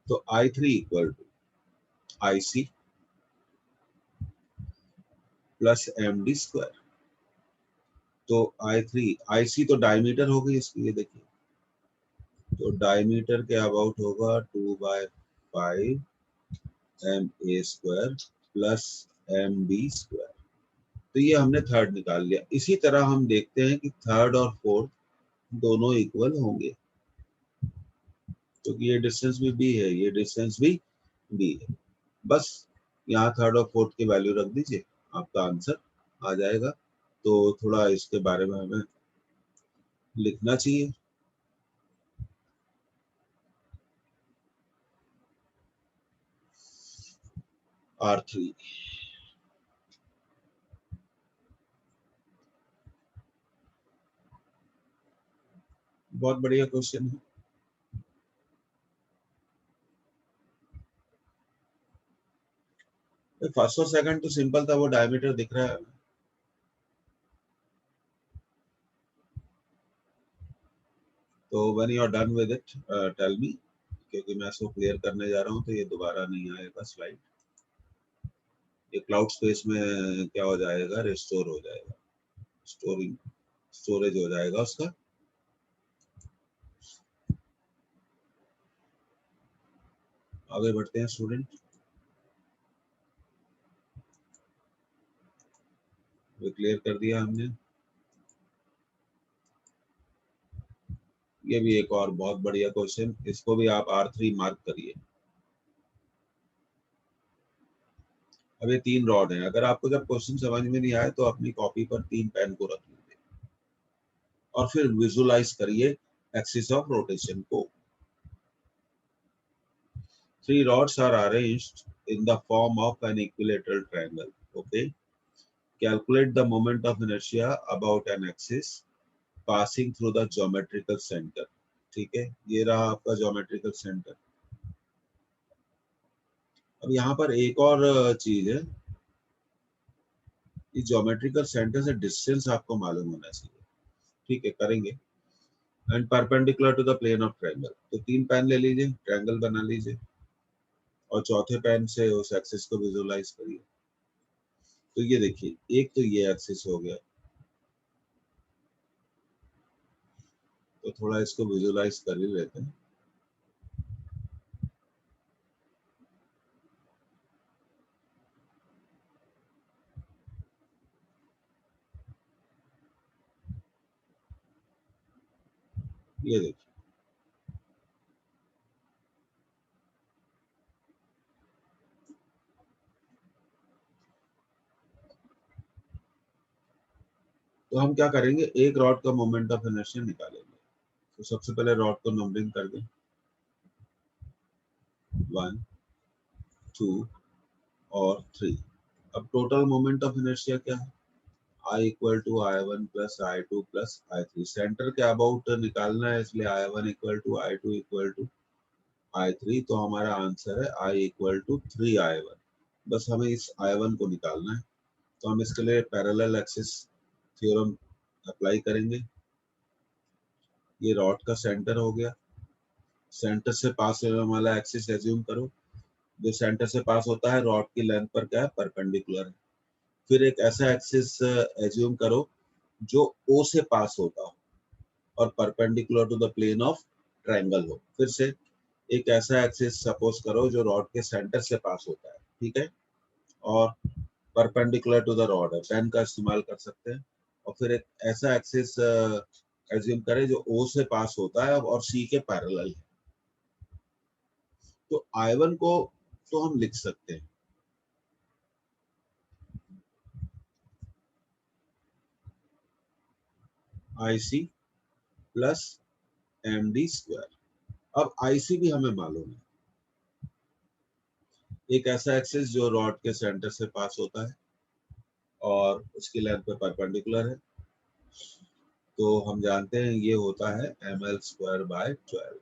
तो I3 equal to IC plus MD square. तो IC तो डायमीटर हो गई इसकी, ये देखिए. तो डायमीटर के अबाउट होगा 2/5 5ma² प्लस mb²। तो ये हमने थर्ड निकाल लिया। इसी तरह हम देखते हैं कि थर्ड और फोर्थ दोनों इक्वल होंगे, क्योंकि ये डिस्टेंस भी b है, ये डिस्टेंस भी b है। बस यहाँ थर्ड और फोर्थ की वैल्यू रख दीजिए, आपका आंसर आ जाएगा। तो थोड़ा इसके बारे में हमें लिखना चाहिए। R3 बहुत बढ़िया क्वेश्चन है। फर्स्ट और सेकंड तो सिंपल था, वो डायमीटर दिख रहा है। तो when you are done with it tell me, क्योंकि मैं इसको क्लियर करने जा रहा हूँ तो ये दोबारा नहीं आएगा स्लाइड। ये क्लाउड स्पेस में क्या हो जाएगा, रिस्टोर हो जाएगा, स्टोरेज हो जाएगा उसका। आगे बढ़ते हैं स्टूडेंट। ये क्लियर कर दिया हमने। ये भी एक और बहुत बढ़िया क्वेश्चन, इसको भी आप R3 मार्क करिए। अब ये 3 रॉड हैं। अगर आपको जब क्वेश्चन समझ में नहीं आए तो अपनी कॉपी पर 3 पेन को रख लीजिए और फिर विजुलाइज करिए एक्सिस ऑफ रोटेशन को। 3 rods are arranged in the form of an equilateral triangle. Okay. Calculate the moment of inertia about an axis passing through the geometrical center. ठीक है, ये रहा आपका geometrical center। अब यहाँ पर एक और चीज है, इस geometrical center से डिस्टेंस आपको मालूम होना चाहिए। ठीक है, करेंगे। And perpendicular to the plane of triangle, तो 3 पेन ले लीजिए, ट्रायंगल बना लीजिए और चौथे पेन से उस एक्सिस को विजुलाइज करिए। तो ये देखिए, एक तो ये एक्सिस हो गया, तो थोड़ा इसको विजुलाइज कर ही लेते हैं। ये देखिए, तो हम क्या करेंगे, एक रॉड का मोमेंट ऑफ इनर्शिया निकालेंगे। तो सबसे पहले रॉड को नंबरिंग कर दें, 1 2 और 3। अब टोटल मोमेंट ऑफ इनर्शिया क्या है, I equal to I1 plus I2 plus I3। Centre के अबाउट निकालना है, इसलिए I1 equal to I2 equal to I3। तो हमारा आंसर है I इक्वल टू 3I1। बस हमें इस I1 को निकालना है। तो हम इसके लिए पैरेलल एक्सिस थ्योरम अप्लाई करेंगे। ये रॉड का सेंटर हो गया, सेंटर से पास होने वाला एक्सिस एज्यूम करो, जो सेंटर से पास होता है रॉड की लेंथ पर क्या है, परपेंडिकुलर है। फिर एक ऐसा एक्सिस एज्यूम करो जो O से पास होता हो और perpendicular to the plane of triangle हो। फिर से एक ऐसा एक्सिस सपोज करो जो रॉड के सेंटर से पास होता है, ठीक है, और परपेंडिकुलर टू द रॉड है, पेन का इस्तेमाल कर सकते हैं। और फिर एक ऐसा एक्सिस एज्यूम करें जो O से पास होता है और C के पैरेलल है। तो I1 को तो हम लिख सकते हैं IC प्लस MD²। अब IC भी हमें मालूम है, एक ऐसा एक्सिस जो रॉड के सेंटर से पास होता है और उसकी लेंथ पे परपेंडिकुलर है। तो हम जानते हैं ये होता है ml²/12।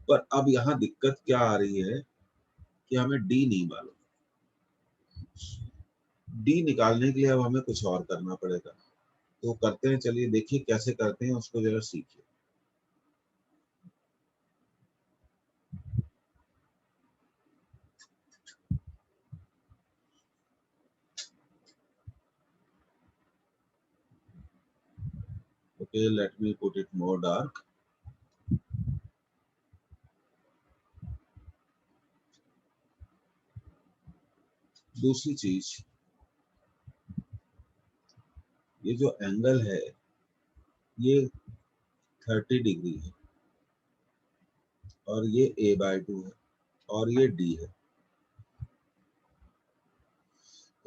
पर अब यहाँ दिक्कत क्या आ रही है कि हमें D नहीं मालूम। D निकालने के लिए अब हमें कुछ और करना पड़ेगा। तो करते हैं, चलिए देखिए कैसे करते हैं, उसको जरा सीखिए। Okay, let me put it more dark. दूसरी चीज, ये जो एंगल है ये 30 डिग्री है और ये a/2 है और ये d है।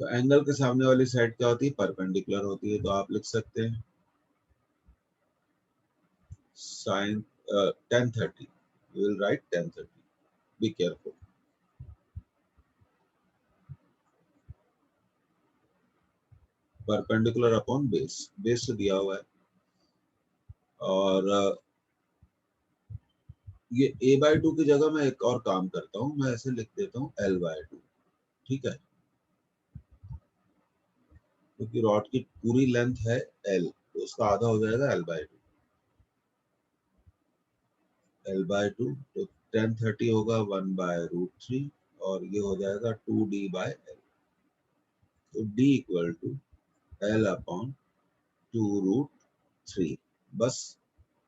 तो एंगल के सामने वाली साइड क्या होती है? परपेंडिकुलर होती है। तो आप लिख सकते हैं sin tan 30, we will write tan 30, be careful। Perpendicular upon base, base तो दिया हुआ है। और ये a/2 की जगह मैं एक और काम करता हूँ, मैं ऐसे लिख देता हूँ l/2, ठीक है, क्योंकि रॉड की पूरी लेंथ है l, तो उसका आधा हो जाएगा l/2। l/2 तो tan 30 होगा 1/√3 और ये हो जाएगा 2d/l। तो d इक्वल टू l/2√3। बस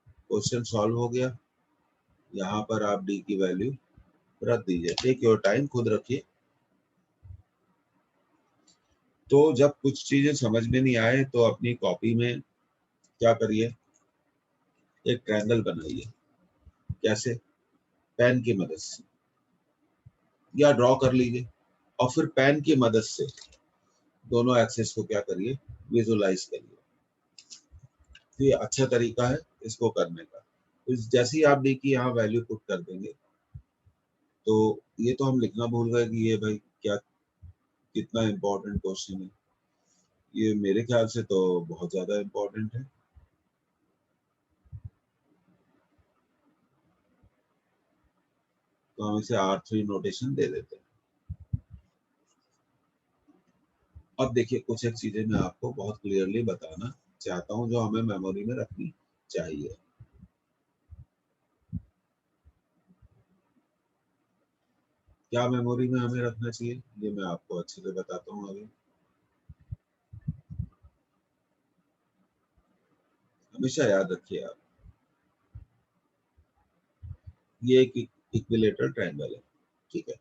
क्वेश्चन सॉल्व हो गया। यहाँ पर आप d की वैल्यू रख दीजिए। टेक योर टाइम, खुद रखिए। तो जब कुछ चीजें समझ में नहीं आए तो अपनी कॉपी में क्या करिए, एक ट्रायंगल बनाइए। कैसे? पेन की मदद से, या ड्रॉ कर लीजिए और फिर पेन की मदद से दोनों एक्सिस को क्या करिए, विजुलाइज करिए। तो ये अच्छा तरीका है इसको करने का। जैसे ही आप डी की यहाँ वैल्यू पुट कर देंगे तो ये तो हम लिखना भूल गए कि ये भाई क्या, कितना इम्पोर्टेंट क्वेश्चन है ये। मेरे ख्याल से तो बहुत ज्यादा इम्पोर्टेंट है। तो हम इसे R3 नोटेशन दे देते हैं। अब देखिए, कुछ एक चीजें मैं आपको बहुत क्लियरली बताना चाहता हूँ जो हमें मेमोरी में रखनी चाहिए। क्या मेमोरी में हमें रखना चाहिए, ये मैं आपको अच्छे से बताता हूँ अभी। हमेशा याद रखिए आप, ये एक इक्विलेटरल ट्रायंगल है, ठीक है,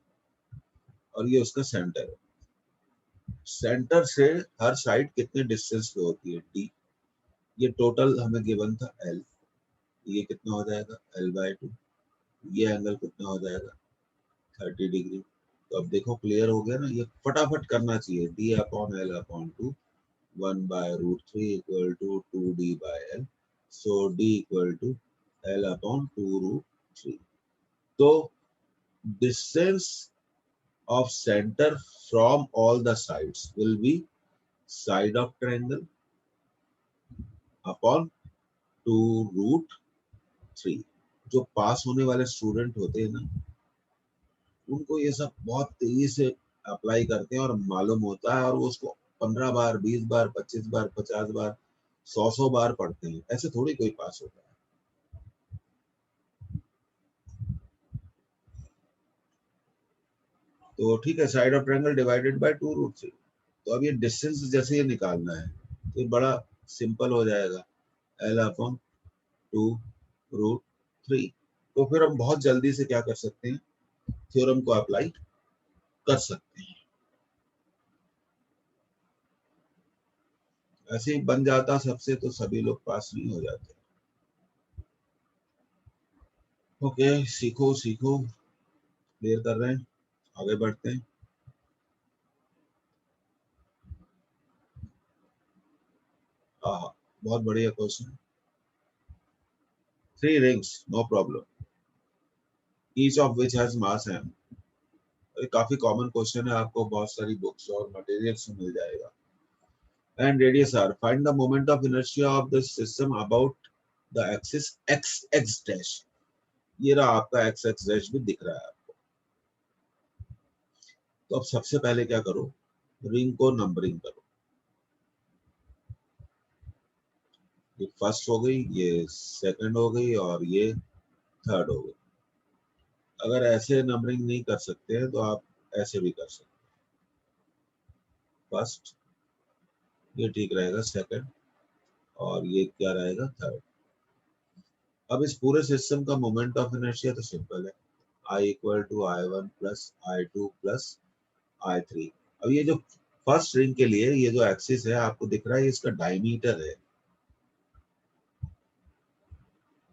और ये उसका सेंटर है। सेंटर से हर साइड कितने डिस्टेंस पे होती है? d। ये टोटल हमें गिवन था l, ये कितना हो जाएगा? l/2। ये एंगल कितना हो जाएगा? 30 डिग्री। तो अब देखो क्लियर हो गया ना, ये फटाफट करना चाहिए। d/l/2 1/√3 equal to 2d/l। So d equal to l/2√3। तो distance of center from all the sides will be side of triangle upon 2√3। जो पास होने वाले स्टूडेंट होते हैं ना, उनको ये सब बहुत तेजी से अप्लाई करते हैं और मालूम होता है, और वो उसको 15 बार, 20 बार, 25 बार, 50 बार, 100 बार पढ़ते हैं। ऐसे थोड़ी कोई पास होता है। तो ठीक है, side of triangle divided by 2√3। तो अब ये डिस्टेंस जैसे ये निकालना है तो ये बड़ा सिंपल हो जाएगा, l/2√3। तो फिर हम बहुत जल्दी से क्या कर सकते हैं, थ्योरम को अप्लाई कर सकते हैं। ऐसे ही बन जाता सबसे तो सभी लोग पास नहीं हो जाते। ओके, सीखो सीखो, क्लियर कर रहे हैं, आगे बढ़ते हैं। हाँ, बहुत बढ़िया question. 3 rings, no problem, each of which has mass m। काफी कॉमन क्वेश्चन है, आपको बहुत सारी बुक्स और मटेरियल्स में मिल जाएगा। And radius r, find the moment of inertia of the system about the axis x x dash। ये रहा आपका x x dash भी दिख रहा है आपको। तो अब सबसे पहले क्या करो, रिंग को नंबरिंग करो। ये फर्स्ट हो गई, ये सेकंड हो गई और ये थर्ड हो गई। अगर ऐसे नंबरिंग नहीं कर सकते हैं तो आप ऐसे भी कर सकते हैं। फर्स्ट, ये ठीक रहेगा, सेकंड, और ये क्या रहेगा? थर्ड। अब इस पूरे सिस्टम का मोमेंट ऑफ इनर्शिया तो सिंपल है, I equal to I1 plus I2 plus I3। अब ये जो फर्स्ट रिंग के लिए ये जो एक्सिस है आपको दिख रहा है, इसका डायमीटर है,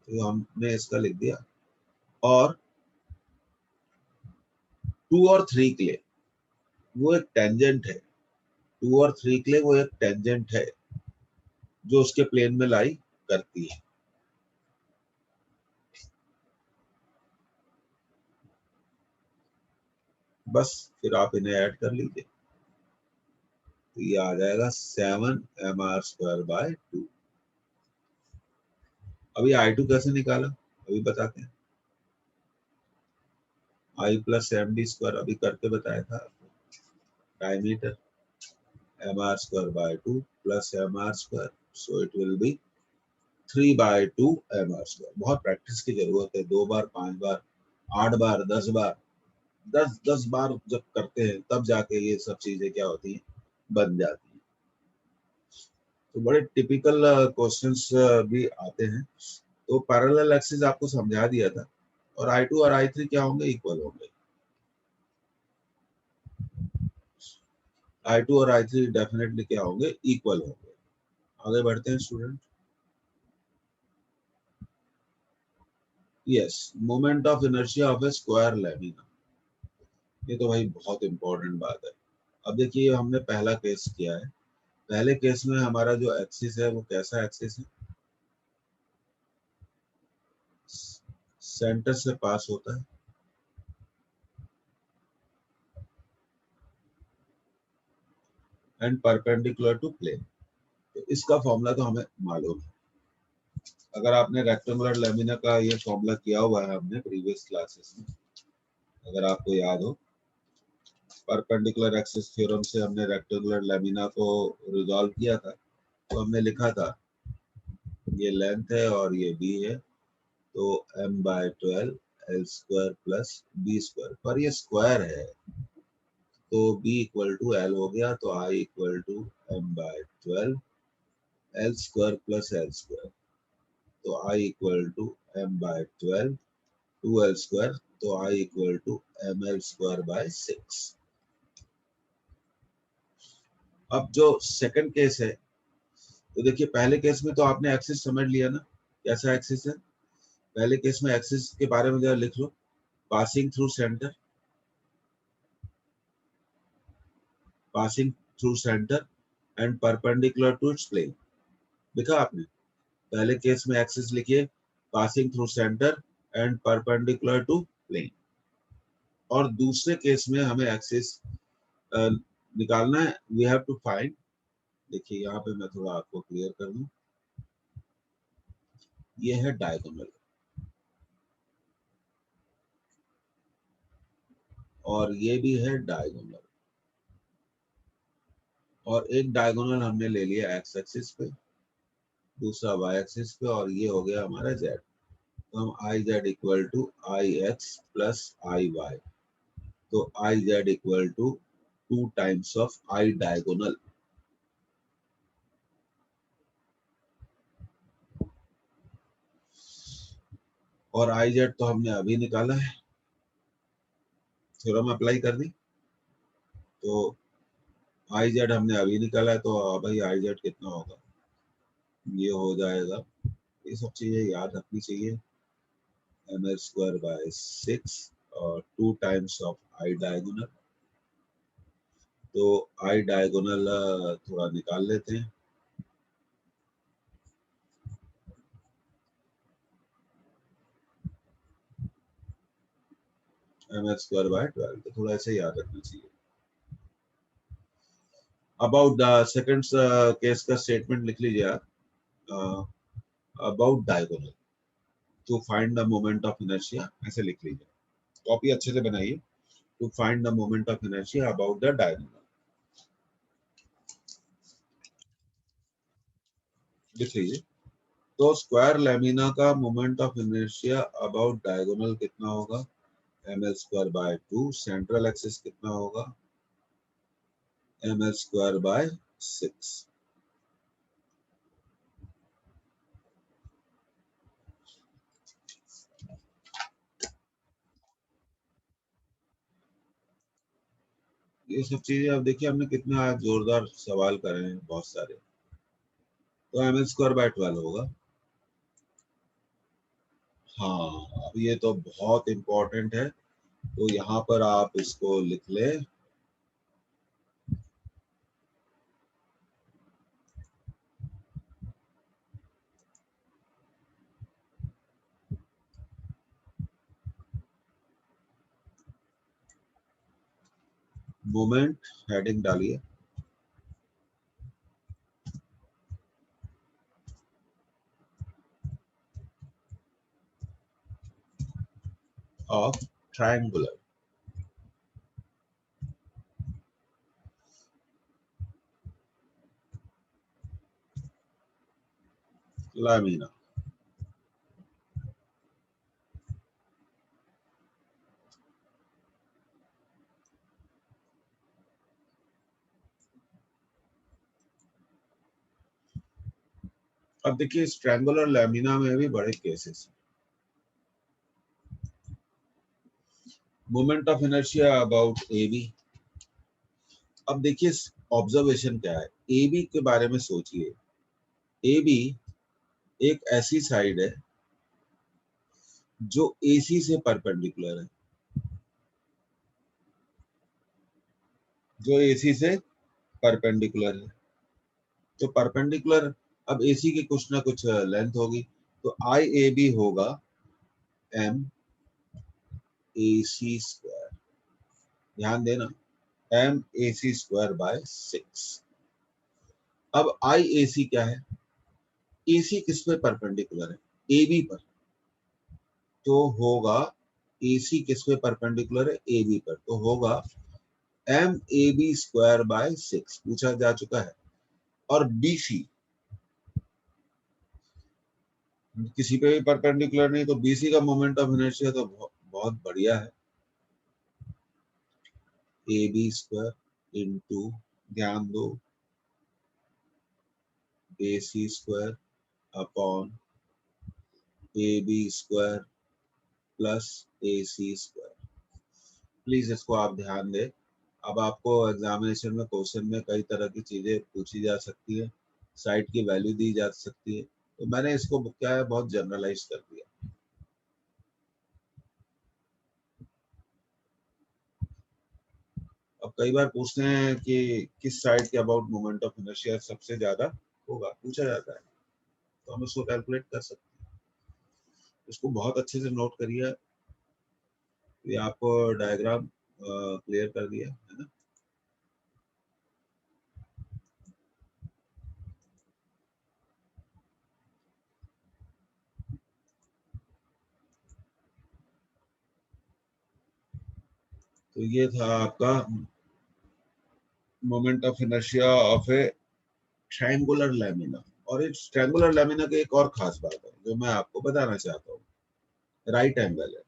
तो हमने इसका लिख दिया। और 2 और 3 के लिए वो एक टेंजेंट है, 2 और 3 के लिए वो एक टेंजेंट है जो उसके प्लेन में लाई करती है। बस फिर आप इन्हें ऐड कर लीजिए, तो ये आ जाएगा 7 mr² बाय 2। अभी I2 कैसे निकाला अभी बताते हैं। I प्लस md² अभी करके बताया था आपको। Diameter mr² by 2 plus mr², so it will be 3/2 mr²। बहुत प्रैक्टिस की जरूरत है, 2 बार 5 बार 8 बार 10 बार, 10 बार जब करते हैं तब जाके ये सब चीजें क्या होती हैं, बन जाती हैं। तो बड़े टिपिकल क्वेश्चंस भी आते हैं। तो पैरेलल एक्सिस आपको समझा दिया था, और I2 और I3 क्या होंगे, इक्वल होंगे। I2 और I3 डेफिनेटली क्या होंगे, इक्वल होंगे। आगे बढ़ते हैं student. Yes, moment of inertia of A square lamina, ये तो भाई बहुत इंपॉर्टेंट बात है। अब देखिए हमने पहला केस किया है, पहले केस में हमारा जो एक्सिस है वो कैसा एक्सिस है, सेंटर से पास होता है एंड परपेंडिकुलर टू प्लेन। तो इसका फॉर्मूला तो हमें मालूम है। अगर आपने रेक्टेंगुलर लेमिना का ये फॉर्मूला किया हुआ है हमने प्रीवियस क्लासेस में, अगर आपको याद हो, परपेंडिकुलर एक्सिस थ्योरम से हमने रेक्टेंगुलर लेमिना को रिजॉल्व किया था। तो हमने लिखा था ये लेंथ है और ये बी है, तो m/12 L² प्लस b², पर ये स्क्वायर है तो b इक्वल टू एल हो गया, तो I equal to m/12 L² plus L², तो I equal to m/12 2L², तो I इक्वल टू mL²/6। अब जो सेकंड केस है, तो देखिए पहले केस में तो आपने एक्सिस समझ लिया ना, कैसा एक्सिस है। पहले केस में एक्सिस के बारे में जरा लिख लो, passing through centre, passing through centre and perpendicular to its plane. लिखा आपने, पहले केस में एक्सिस लिखिए passing through centre and perpendicular to plane, और दूसरे केस में हमें एक्सिस निकालना है, वी हैव टू फाइंड। देखिए यहाँ पे मैं थोड़ा आपको क्लियर कर दूं, ये है डायगोनल और ये भी है डायगोनल, और एक डायगोनल हमने ले लिया एक्स एक्सिस पे, दूसरा वाई एक्सिस पे, और ये हो गया हमारा जेड। तो हम I Z equal to I X plus I Y, तो I Z equal to 2 times of I diagonal. और आई जेड तो हमने अभी निकाला है, थ्योरम अप्लाई कर दी, तो आई जेड हमने अभी निकाला है, तो भाई आई जेड कितना होगा, ये हो जाएगा, ये सब चीजें याद रखनी चाहिए, mL²/6 और 2 टाइम्स ऑफ आई डायगोनल। तो आई डायगोनल थोड़ा निकाल लेते हैं, mL²/12, तो थोड़ा ऐसे याद रखना चाहिए। अबाउट द सेकंड केस का स्टेटमेंट लिख लीजिए आप, about diagonal to find the moment of inertia, ऐसे लिख लीजिए, कॉपी अच्छे से बनाइए। To find the moment of inertia about the diagonal, लिख लीजिए। तो स्क्वायर लैमिना का moment of inertia about diagonal कितना होगा, mL²/2, सेंट्रल एक्सिस कितना होगा, mL²/6। ये सब चीजें अब देखिए हमने कितने आज जोरदार सवाल करे हैं, बहुत सारे। तो ml²/12 होगा। हाँ, अब ये तो बहुत इंपॉर्टेंट है, तो यहाँ पर आप इसको लिख लें। मोमेंट हेडिंग डालिए, ऑफ ट्रायंगुलर लामिना। अब देखिए इस ट्रायंगुलर लैमिना में भी बड़े केसेस हैं। Moment of inertia about A B. अब देखिए ऑब्जर्वेशन क्या है, ए बी के बारे में सोचिए। ए बी एक ऐसी साइड है जो AC से परपेंडिकुलर है, जो AC से परपेंडिकुलर है। तो परपेंडिकुलर, अब AC की कुछ ना कुछ लेंथ होगी, तो IAB होगा MAC²। ध्यान देना, MAC²/6। अब IAC क्या है? AC किस पे परपेंडिकुलर है? AB पर। तो होगा AC किस पे परपेंडिकुलर है? AB पर। तो होगा MAB²/6 पूछा जा चुका है। और BC किसी पे भी परपेंडिकुलर नहीं, तो BC का मोमेंट ऑफ इनर्शिया तो बहुत बढ़िया है। AB² इंटू, ध्यान दो, AC² upon AB² plus AC²। Please इसको आप ध्यान दें। अब आपको एग्जामिनेशन में क्वेश्चन में कई तरह की चीजें पूछी जा सकती है, साइड की वैल्यू दी जा सकती है, तो मैंने इसको क्या है बहुत जनरलाइज कर दिया। अब कई बार पूछते हैं कि किस साइड के अबाउट मोमेंट ऑफ इनर्शिया सबसे ज्यादा होगा, पूछा जाता है, तो हम इसको कैलकुलेट कर सकते हैं। इसको बहुत अच्छे से नोट करिए। ये आपको डायग्राम क्लियर कर दिया है ना। तो ये था आपका moment of inertia of A triangular lamina. और इस ट्रायंगुलर लैमिना की एक और खास बात है जो मैं आपको बताना चाहता हूँ, राइट एंगल है।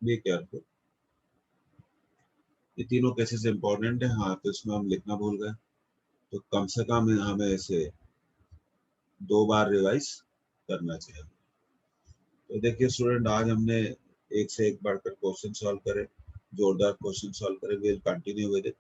बी केयरफुल, ये तीनों केसेस इंपॉर्टेंट है। हाँ, तो इसमें हम लिखना भूल गए, तो कम से कम हमें इसे 2 बार रिवाइज करना चाहिए। तो देखिए स्टूडेंट, आज हमने एक से एक बढ़कर क्वेश्चन सॉल्व करे, जोरदार क्वेश्चन सॉल्व करे। Will continue with it.